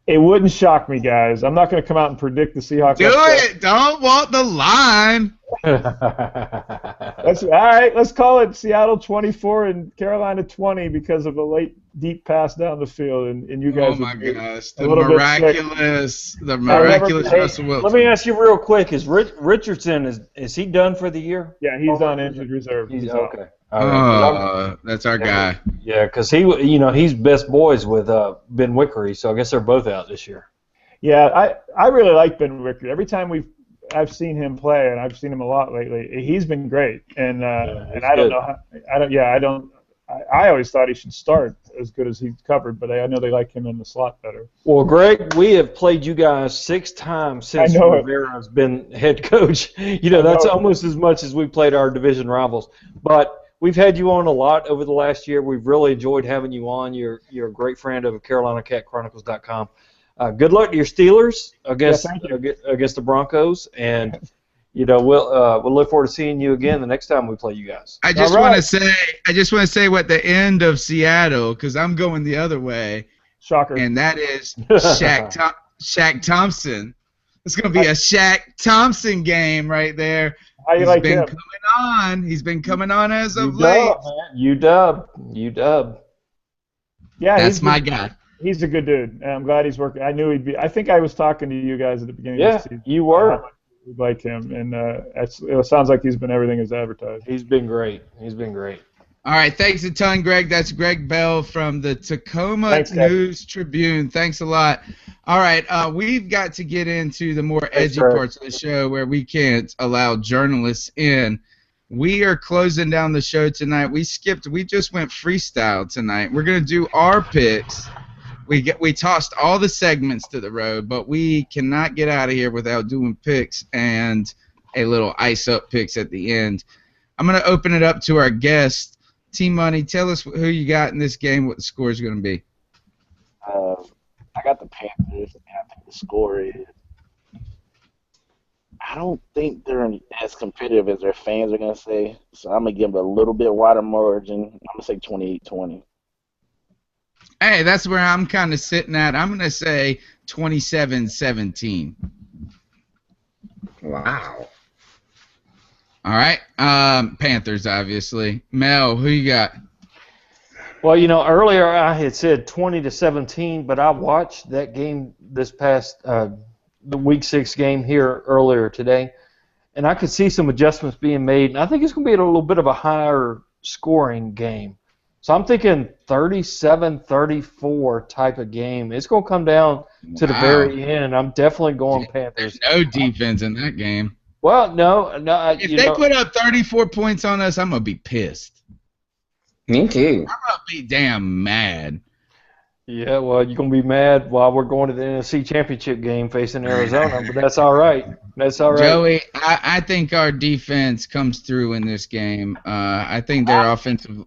it wouldn't shock me, guys. I'm not going to come out and predict the Seahawks. Do it! Don't walk the line! All right, let's call it Seattle 24 and Carolina 20 because of a late deep pass down the field, and you guys. Oh my gosh, the miraculous Russell Wilson. Let me ask you real quick: is Richardson is he done for the year? Yeah, he's on injured reserve. He's okay. All right. That's our guy. Yeah, because he's best boys with Ben Wickery, so I guess they're both out this year. Yeah, I really like Ben Wickery. Every time I've seen him play, and I've seen him a lot lately. He's been great, and I don't know. I always thought he should start as good as he's covered, but I know they like him in the slot better. Well, Greg, we have played you guys 6 times since Rivera's been head coach. That's almost as much as we played our division rivals. But we've had you on a lot over the last year. We've really enjoyed having you on. You're a great friend of CarolinaCatChronicles.com. Good luck to your Steelers against the Broncos, and we'll look forward to seeing you again the next time we play you guys. I just want to say what the end of Seattle, because I'm going the other way. Shocker. And that is Shaq Thompson. It's going to be a Shaq Thompson game right there. How you like him? He's been coming on as of late. UW. Yeah, that's my guy. He's a good dude, and I'm glad he's working. I knew he'd be. I think I was talking to you guys at the beginning of the season. You were. We like him, and it sounds like he's been everything as advertised. He's been great. All right, thanks a ton, Greg. That's Gregg Bell from the Tacoma News Tribune. Thanks a lot. All right, we've got to get into the more edgy parts of the show where we can't allow journalists in. We are closing down the show tonight. We just went freestyle tonight. We're going to do our picks. We tossed all the segments to the road, but we cannot get out of here without doing picks and a little ice-up picks at the end. I'm going to open it up to our guest. T-Money, tell us who you got in this game, what the score is going to be. I got the Panthers, and I think the score is I don't think they're as competitive as their fans are going to say, so I'm going to give them a little bit wider margin. I'm going to say 28-20. Hey, that's where I'm kind of sitting at. I'm going to say 27-17. Wow. All right. Panthers, obviously. Mel, who you got? Well, earlier I had said 20-17, but I watched that game this past the Week 6 game here earlier today, and I could see some adjustments being made, and I think it's going to be a little bit of a higher scoring game. So I'm thinking 37-34 type of game. It's going to come down to the very end. I'm definitely going Panthers. There's no defense in that game. Well, no. If they put up 34 points on us, I'm going to be pissed. Me too. I'm going to be damn mad. Yeah, well, you're going to be mad while we're going to the NFC Championship game facing Arizona, but that's all right. Joey, I think our defense comes through in this game. I think their offensive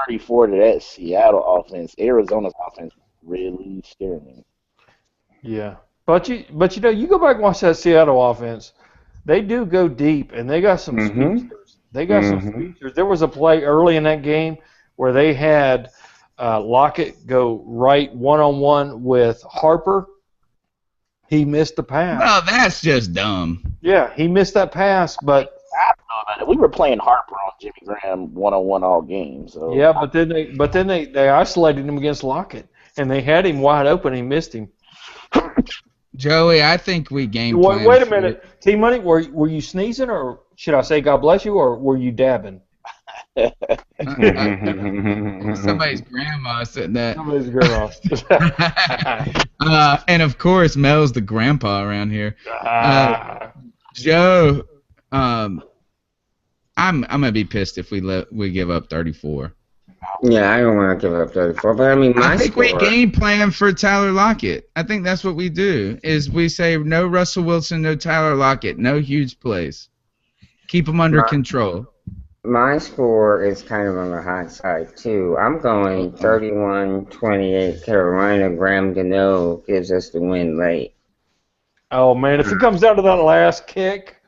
34 to that Seattle offense. Arizona's offense really scared me. Yeah, but you go back and watch that Seattle offense. They do go deep, and they got some speedsters. They got some speedsters. There was a play early in that game where they had Lockett go right one-on-one with Harper. He missed the pass. Well, that's just dumb. Yeah, he missed that pass, but I don't know about it. We were playing Harper on Jimmy Graham one-on-one all game. So yeah, but then they isolated him against Lockett, and they had him wide open. He missed him. Joey, I think we game plan. Wait a minute, T-Money, were you sneezing, or should I say God bless you, or were you dabbing? Somebody's grandma said that. Somebody's grandma. And of course, Mel's the grandpa around here. Joe, I'm gonna be pissed if we give up 34. Yeah, I don't want to give up 34, but I mean, I think we game plan for Tyler Lockett. I think that's what we do. Is we say no Russell Wilson, no Tyler Lockett, no huge plays. Keep them under control. My score is kind of on the high side, too. I'm going 31-28 Carolina. Graham Gano gives us the win late. Oh, man, if it comes down to that last kick,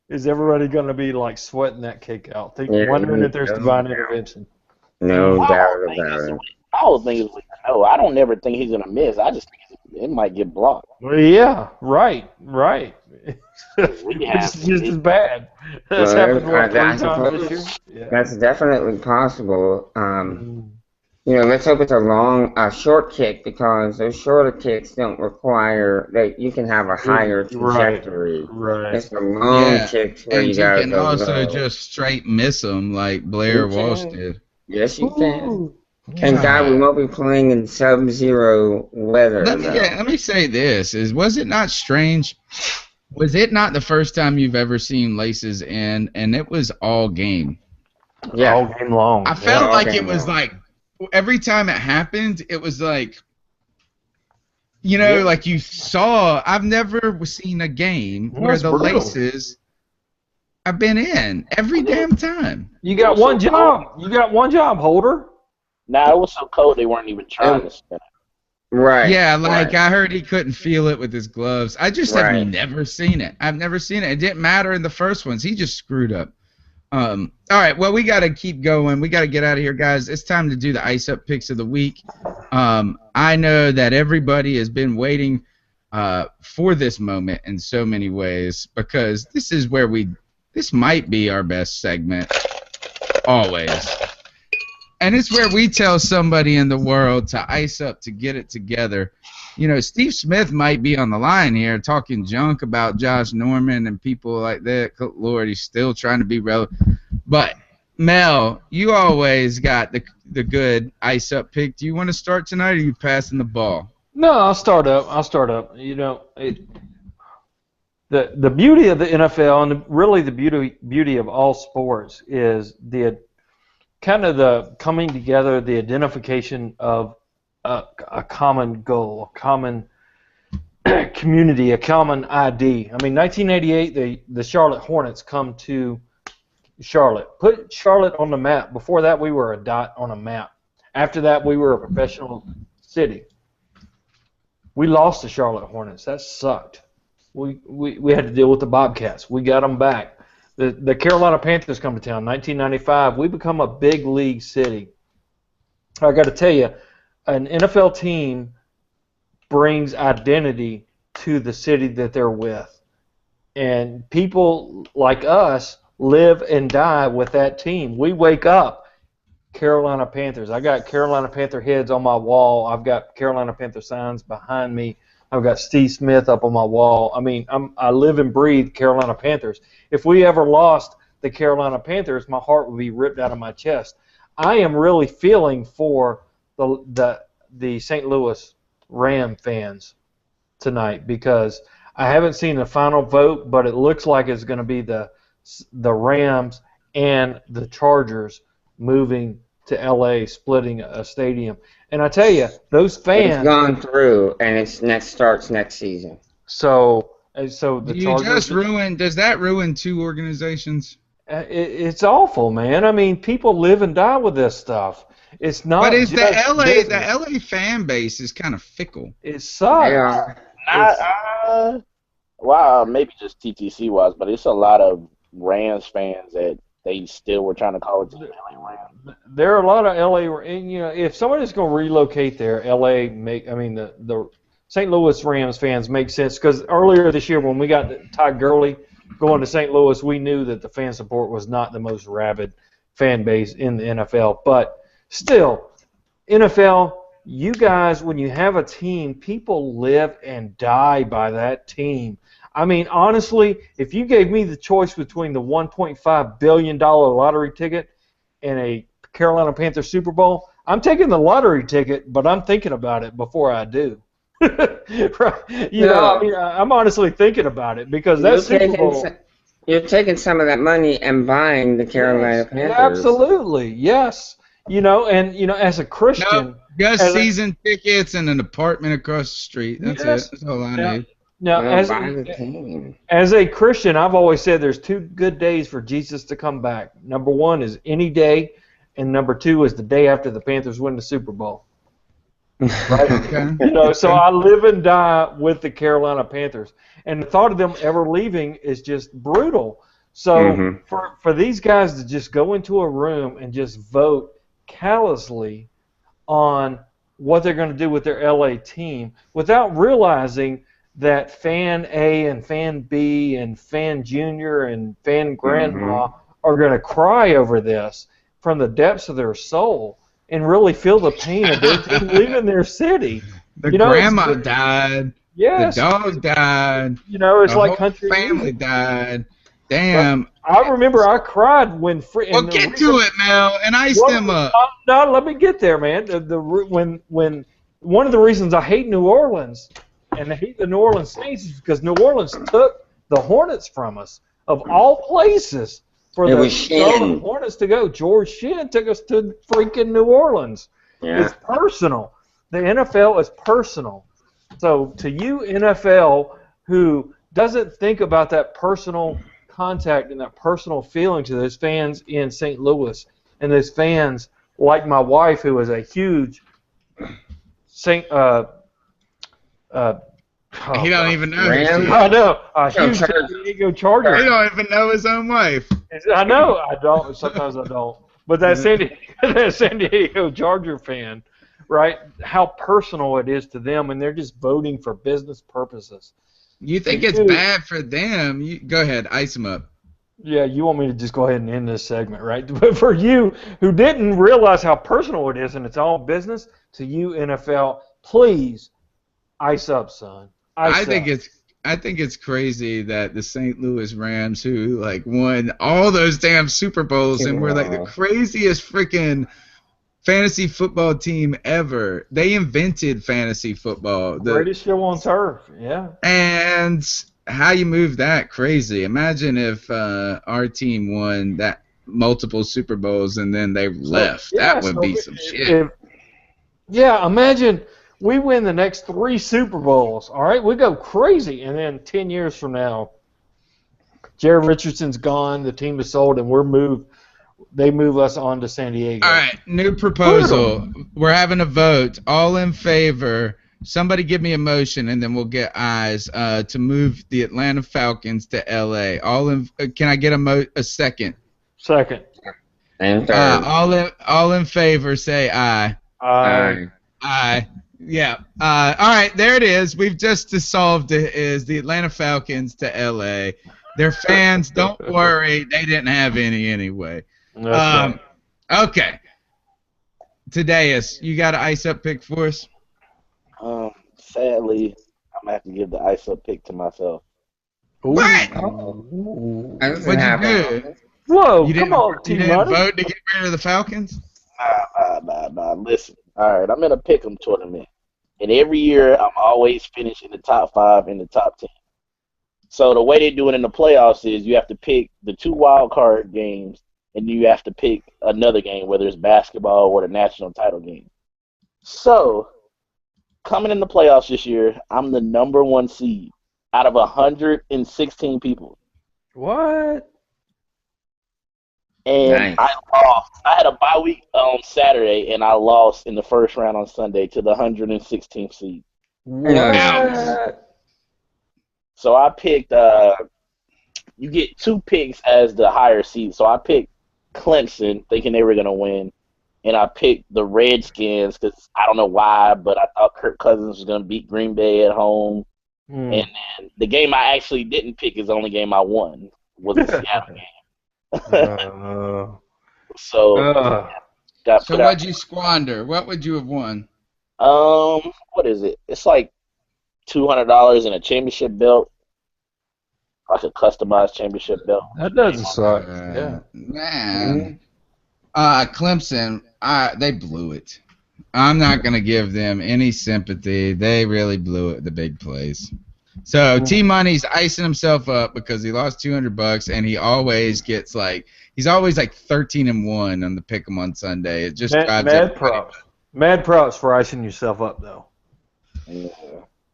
is everybody going to be, like, sweating that kick out? Wondering if there's divine intervention. No doubt about it. My whole thing is, no, I don't never think he's going to miss. I just think it might get blocked. Well, yeah, right. It's just as bad. That's happened 3 times this year. Yeah. That's definitely possible. Let's hope it's a short kick, because those shorter kicks don't require that you can have a higher trajectory. Right. It's the long kicks where you gotta can also just straight miss them like Blair Walsh did. Yes, you can. Thank God we won't be playing in sub-zero weather. Let me say this: was it not strange? Was it not the first time you've ever seen laces in, and it was all game? Yeah, all game long. I felt like it was like every time it happened, it was like, like you saw. I've never seen a game where the laces have been in every damn time. You got one job. You got one job, Holder. Nah, it was so cold they weren't even trying to spin it. Right. Yeah, I heard he couldn't feel it with his gloves. I just have never seen it. I've never seen it. It didn't matter in the first ones. He just screwed up. All right, well, we got to keep going. We got to get out of here, guys. It's time to do the Ice Up Picks of the Week. I know that everybody has been waiting for this moment in so many ways, because this is where this might be our best segment always. And it's where we tell somebody in the world to ice up, to get it together. Steve Smith might be on the line here talking junk about Josh Norman and people like that. Lord, he's still trying to be relevant. But, Mel, you always got the good ice up pick. Do you want to start tonight, or are you passing the ball? No, I'll start up. The beauty of the NFL, and really the beauty of all sports, is the coming together, the identification of a common goal, a common community, a common ID. I mean, 1988, the Charlotte Hornets come to Charlotte, put Charlotte on the map. Before that, we were a dot on a map. After that, we were a professional city. We lost the Charlotte Hornets. That sucked. We had to deal with the Bobcats. We got them back. The Carolina Panthers come to town, 1995. We become a big league city. I got to tell you, an NFL team brings identity to the city that they're with. And people like us live and die with that team. We wake up, Carolina Panthers. I got Carolina Panther heads on my wall. I've got Carolina Panther signs behind me. I've got Steve Smith up on my wall. I mean, I live and breathe Carolina Panthers. If we ever lost the Carolina Panthers, my heart would be ripped out of my chest. I am really feeling for the St. Louis Ram fans tonight, because I haven't seen the final vote, but it looks like it's going to be the Rams and the Chargers moving to L.A., splitting a stadium. And I tell you, those fans... It's gone through, and it starts next season. So the Chargers... Does that ruin two organizations? It's awful, man. I mean, people live and die with this stuff. It's not. But just the LA fan base is kind of fickle. It sucks. Yeah. Maybe just TTC was, but it's a lot of Rams fans that they still were trying to call it the LA Rams. There are a lot of LA, and if somebody's going to relocate there, LA the St. Louis Rams fans make sense because earlier this year when we got Ty Gurley going to St. Louis, we knew that the fan support was not the most rabid fan base in the NFL. But still, NFL, you guys, when you have a team, people live and die by that team. I mean, honestly, if you gave me the choice between the $1.5 billion lottery ticket and a Carolina Panthers Super Bowl, I'm taking the lottery ticket, but I'm thinking about it before I do. Right? I'm honestly thinking about it because that Super Bowl. You're taking some of that money and buying the Carolina Panthers. Absolutely, yes. As a Christian, just season tickets and an apartment across the street. That's it. That's all I need. Now, as a Christian, I've always said there's two good days for Jesus to come back. Number one is any day, and number two is the day after the Panthers win the Super Bowl. Right? Okay. So I live and die with the Carolina Panthers, and the thought of them ever leaving is just brutal. So for these guys to just go into a room and just vote callously on what they're going to do with their LA team without realizing that fan A and fan B and fan junior and fan grandma are going to cry over this from the depths of their soul and really feel the pain of their team leaving their city. The grandma died. Yes. The dog died. It's the like whole country family music. died. Damn. I remember I cried when. Well, get to it, Mel, and ice them up. No, let me get there, man. When one of the reasons I hate New Orleans and I hate the New Orleans Saints is because New Orleans took the Hornets from us, of all places, for the Charlotte Hornets to go. George Shinn took us to freaking New Orleans. Yeah. It's personal. The NFL is personal. So to you, NFL, who doesn't think about that personal contact and that personal feeling to those fans in St. Louis and those fans like my wife, who is a huge he don't even know. I know. A huge San Diego Charger. He don't even know his own wife. I know. I don't. Sometimes I don't. But that San Diego Charger fan, right? How personal it is to them, and they're just voting for business purposes. You think it's bad for them? Go ahead, ice them up. Yeah, you want me to just go ahead and end this segment, right? But for you, who didn't realize how personal it is and it's all business, to you, NFL, please ice up, son. I think it's crazy that the St. Louis Rams, who won all those damn Super Bowls and were the craziest freaking fantasy football team ever. They invented fantasy football. The greatest show on turf, yeah. And how you move that crazy? Imagine if our team won that multiple Super Bowls and then they left. That would be some shit. Imagine we win the next 3 Super Bowls. All right, we go crazy, and then 10 years from now, Jerry Richardson's gone, the team is sold, and they move us on to San Diego. All right, new proposal. We're having a vote. All in favor. Somebody give me a motion, and then we'll get ayes to move the Atlanta Falcons to L.A. Can I get a second? Second. And third. All in favor, say aye. Aye. Aye. Yeah. All right, there it is. We've just solved it. Is the Atlanta Falcons to L.A. Their fans, don't worry, they didn't have any anyway. Okay. Tadeus, you got an ice up pick for us? Sadly, I'm gonna have to give the ice up pick to myself. What? What'd you do? Whoa! You come on, you didn't vote to get rid of the Falcons? Nah. Listen. All right, I'm in a pick'em tournament, and every year I'm always finishing the top 5 in the top 10. So the way they do it in the playoffs is you have to pick the 2 wild card games, and you have to pick another game, whether it's basketball or the national title game. So coming in the playoffs this year, I'm the number 1 seed out of 116 people. What? And nice. I lost. I had a bye week on Saturday, and I lost in the first round on Sunday to the 116th seed. What? So I picked. You get 2 picks as the higher seed. So I picked Clemson, thinking they were going to win. And I picked the Redskins because I don't know why, but I thought Kirk Cousins was going to beat Green Bay at home. And then the game I actually didn't pick is the only game I won, was the Seattle game. So got So put out. what'd you squander? What would you have won? What is it? It's like $200 in a championship belt, like a customized championship belt. That doesn't suck. Yeah. Man. Clemson, they blew it. I'm not going to give them any sympathy. They really blew it, the big plays. So T-Money's icing himself up because he lost $200, and he always gets he's always 13-1 on the pick'em on Sunday. It just drives mad props. Mad props for icing yourself up, though. Yeah.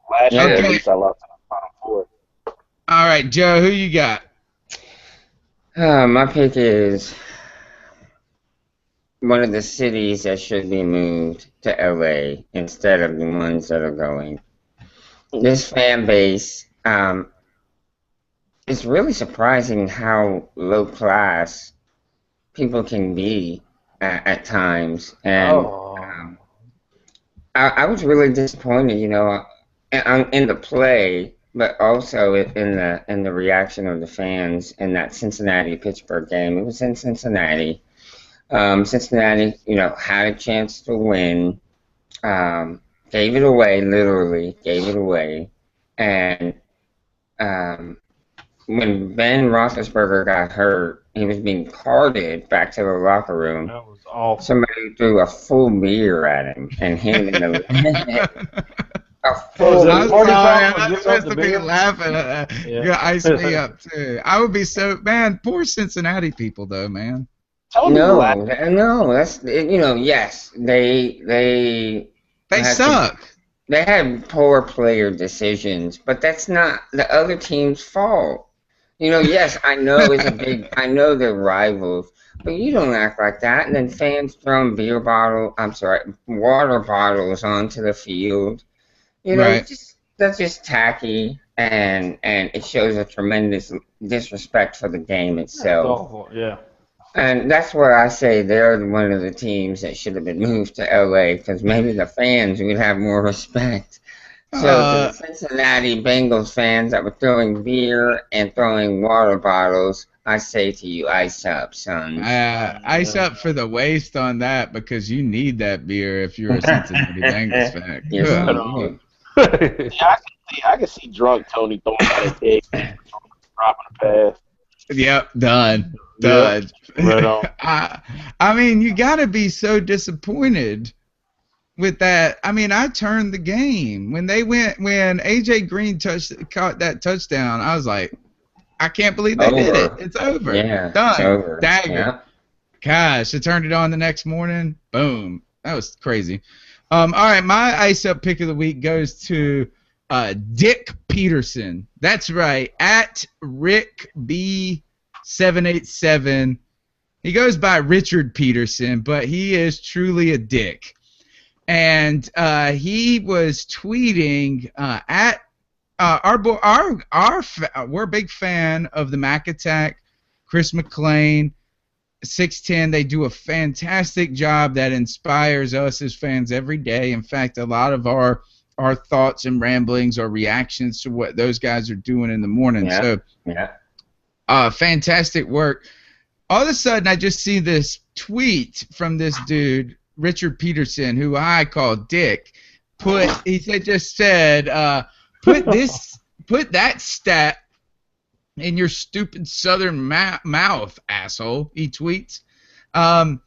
Last year, at least I lost in the Final Four. All right, Joe, who you got? My pick is one of the cities that should be moved to LA instead of the ones that are going. This fan base, it's really surprising how low class people can be at times. And I was really disappointed, in the play, but also in the reaction of the fans in that Cincinnati-Pittsburgh game. It was in Cincinnati. Cincinnati, had a chance to win, gave it away, literally gave it away. And when Ben Roethlisberger got hurt, he was being carted back to the locker room. That was awful. Somebody threw a full beer at him and hit him in the a I'm full sorry, I'm not supposed to be laughing. You're going to ice me up, too. I would be poor Cincinnati people, though, man. No, that's yes, they suck. They had poor player decisions, but that's not the other team's fault. Yes, I know I know they're rivals, but you don't act like that. And then fans throwing water bottles onto the field. Right. That's just tacky, and it shows a tremendous disrespect for the game itself. That's awful, yeah. And that's where I say they're one of the teams that should have been moved to LA, because maybe the fans would have more respect. So to the Cincinnati Bengals fans that were throwing beer and throwing water bottles, I say to you, ice up, son. Ice up for the waist on that, because you need that beer if you're a Cincinnati Bengals fan. Yes, I can see drunk Tony throwing out a kick, dropping a pass. Yep, done. Yep. Right on. I mean, you got to be so disappointed with that. I mean, I turned the game when AJ Green caught that touchdown. I was like, I can't believe they did it. It's over. Yeah, done. It's over. Dagger. Yeah. Gosh, I turned it on the next morning. Boom. That was crazy. All right, my ice up pick of the week goes to Dick Peterson. That's right, at Rick B787. He goes by Richard Peterson, but he is truly a dick. And he was tweeting at we're a big fan of the Mac Attack, Chris McClain, 610. They do a fantastic job that inspires us as fans every day. In fact, a lot of our thoughts and ramblings are reactions to what those guys are doing in the morning. Yeah. So, fantastic work. All of a sudden, I just see this tweet from this dude, Richard Peterson, who I call Dick. He just said, put that stat in your stupid southern mouth, asshole. He tweets. Wow.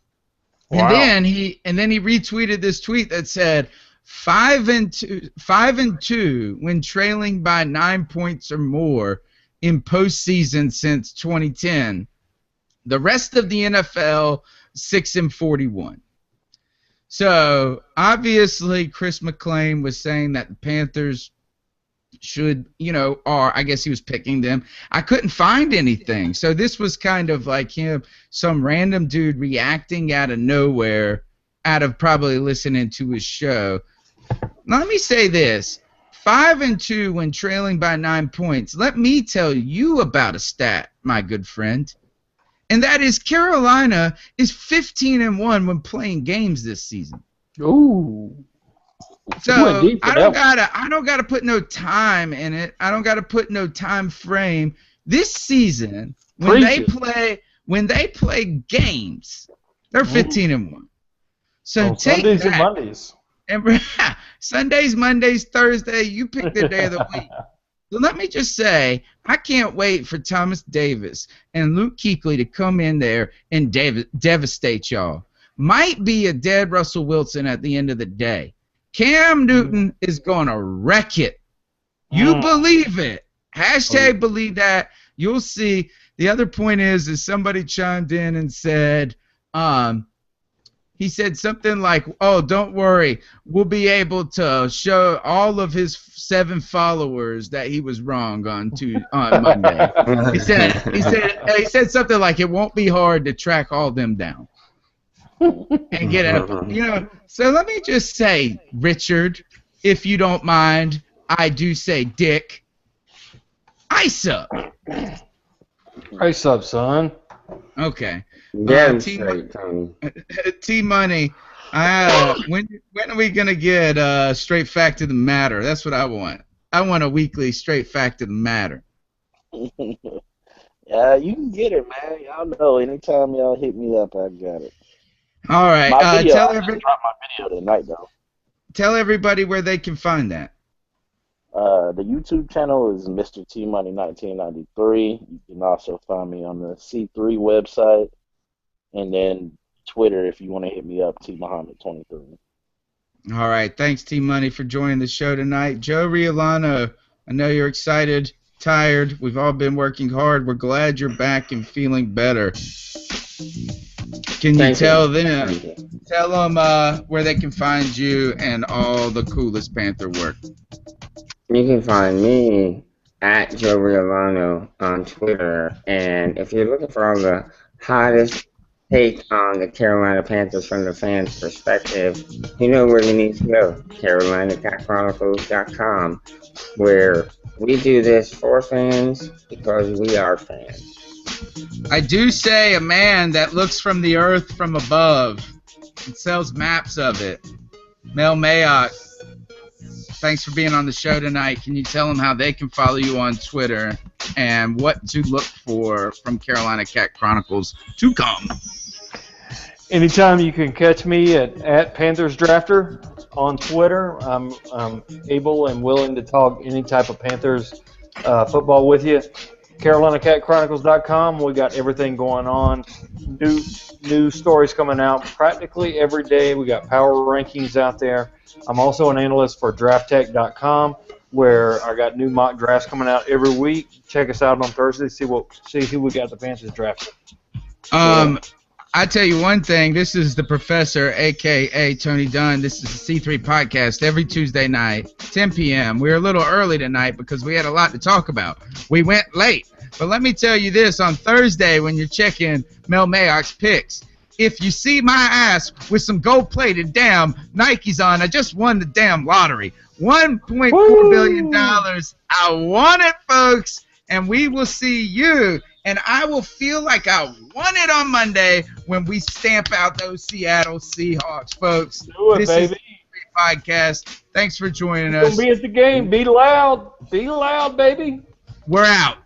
And then he retweeted this tweet that said 5-2 when trailing by 9 points or more in postseason since 2010. The rest of the NFL 6-41. So obviously Chris McClain was saying that the Panthers should, I guess he was picking them. I couldn't find anything. So this was kind of like him, some random dude reacting out of nowhere, out of probably listening to his show. Let me say this. 5-2 when trailing by 9 points. Let me tell you about a stat, my good friend. and that is Carolina is 15-1 when playing games this season. Ooh. So I don't gotta put no time in it. I don't gotta put no time frame. This season, when they play games, they're 15-1. So take Sundays that. and Mondays. And Sundays, Mondays, Thursday, you pick the day of the week. So let me just say, I can't wait for Thomas Davis and Luke Kuechly to come in there and devastate y'all. Might be a dead Russell Wilson at the end of the day. Cam Newton is going to wreck it. You believe it. Hashtag believe that. You'll see. The other point is somebody chimed in and said, he said something like, "Oh, don't worry, we'll be able to show all of his 7 followers that he was wrong on Monday." he said something like, "It won't be hard to track all them down and get it." So let me just say, Richard, if you don't mind, I do say Dick. Ice up. Ice up, son. Okay. Damn straight, Tony. T-Money, when are we going to get straight fact of the matter? That's what I want. I want a weekly straight fact of the matter. Yeah, you can get it, man. Y'all know. Anytime y'all hit me up, I got it. All right. I just dropped my video tonight, though. Tell everybody where they can find that. The YouTube channel is Mr. T Money 1993. You can also find me on the C3 website, and then Twitter if you want to hit me up, T Muhammad 23. All right, thanks T Money for joining the show tonight. Joe Riolano, I know you're excited, tired. We've all been working hard. We're glad you're back and feeling better. Can you tell them where they can find you and all the coolest Panther work? You can find me at Joe Riolano on Twitter, and if you're looking for all the hottest take on the Carolina Panthers from the fans' perspective, you know where you need to go, CarolinaCatChronicles.com, where we do this for fans because we are fans. I do say a man that looks from the earth from above and sells maps of it. Mel Mayock, thanks for being on the show tonight. Can you tell them how they can follow you on Twitter and what to look for from Carolina Cat Chronicles to come? Anytime you can catch me at Panthers Drafter on Twitter. I'm able and willing to talk any type of Panthers football with you. CarolinaCatChronicles.com. We got everything going on. New stories coming out practically every day. We got power rankings out there. I'm also an analyst for DraftTech.com, where I got new mock drafts coming out every week. Check us out on Thursday. See who we got the Panthers drafted. I tell you one thing. This is the Professor, a.k.a. Tony Dunn. This is the C3 Podcast every Tuesday night, 10 p.m. We're a little early tonight because we had a lot to talk about. We went late. But let me tell you this. On Thursday, when you're checking Mel Mayock's picks, if you see my ass with some gold-plated damn Nikes on, I just won the damn lottery. $1.4 billion. I won it, folks. And we will see you. And I will feel like I won it on Monday when we stamp out those Seattle Seahawks, folks. Do it, this baby. Is the podcast. Thanks for joining us. It's going to be at the game. Be loud. Be loud, baby. We're out.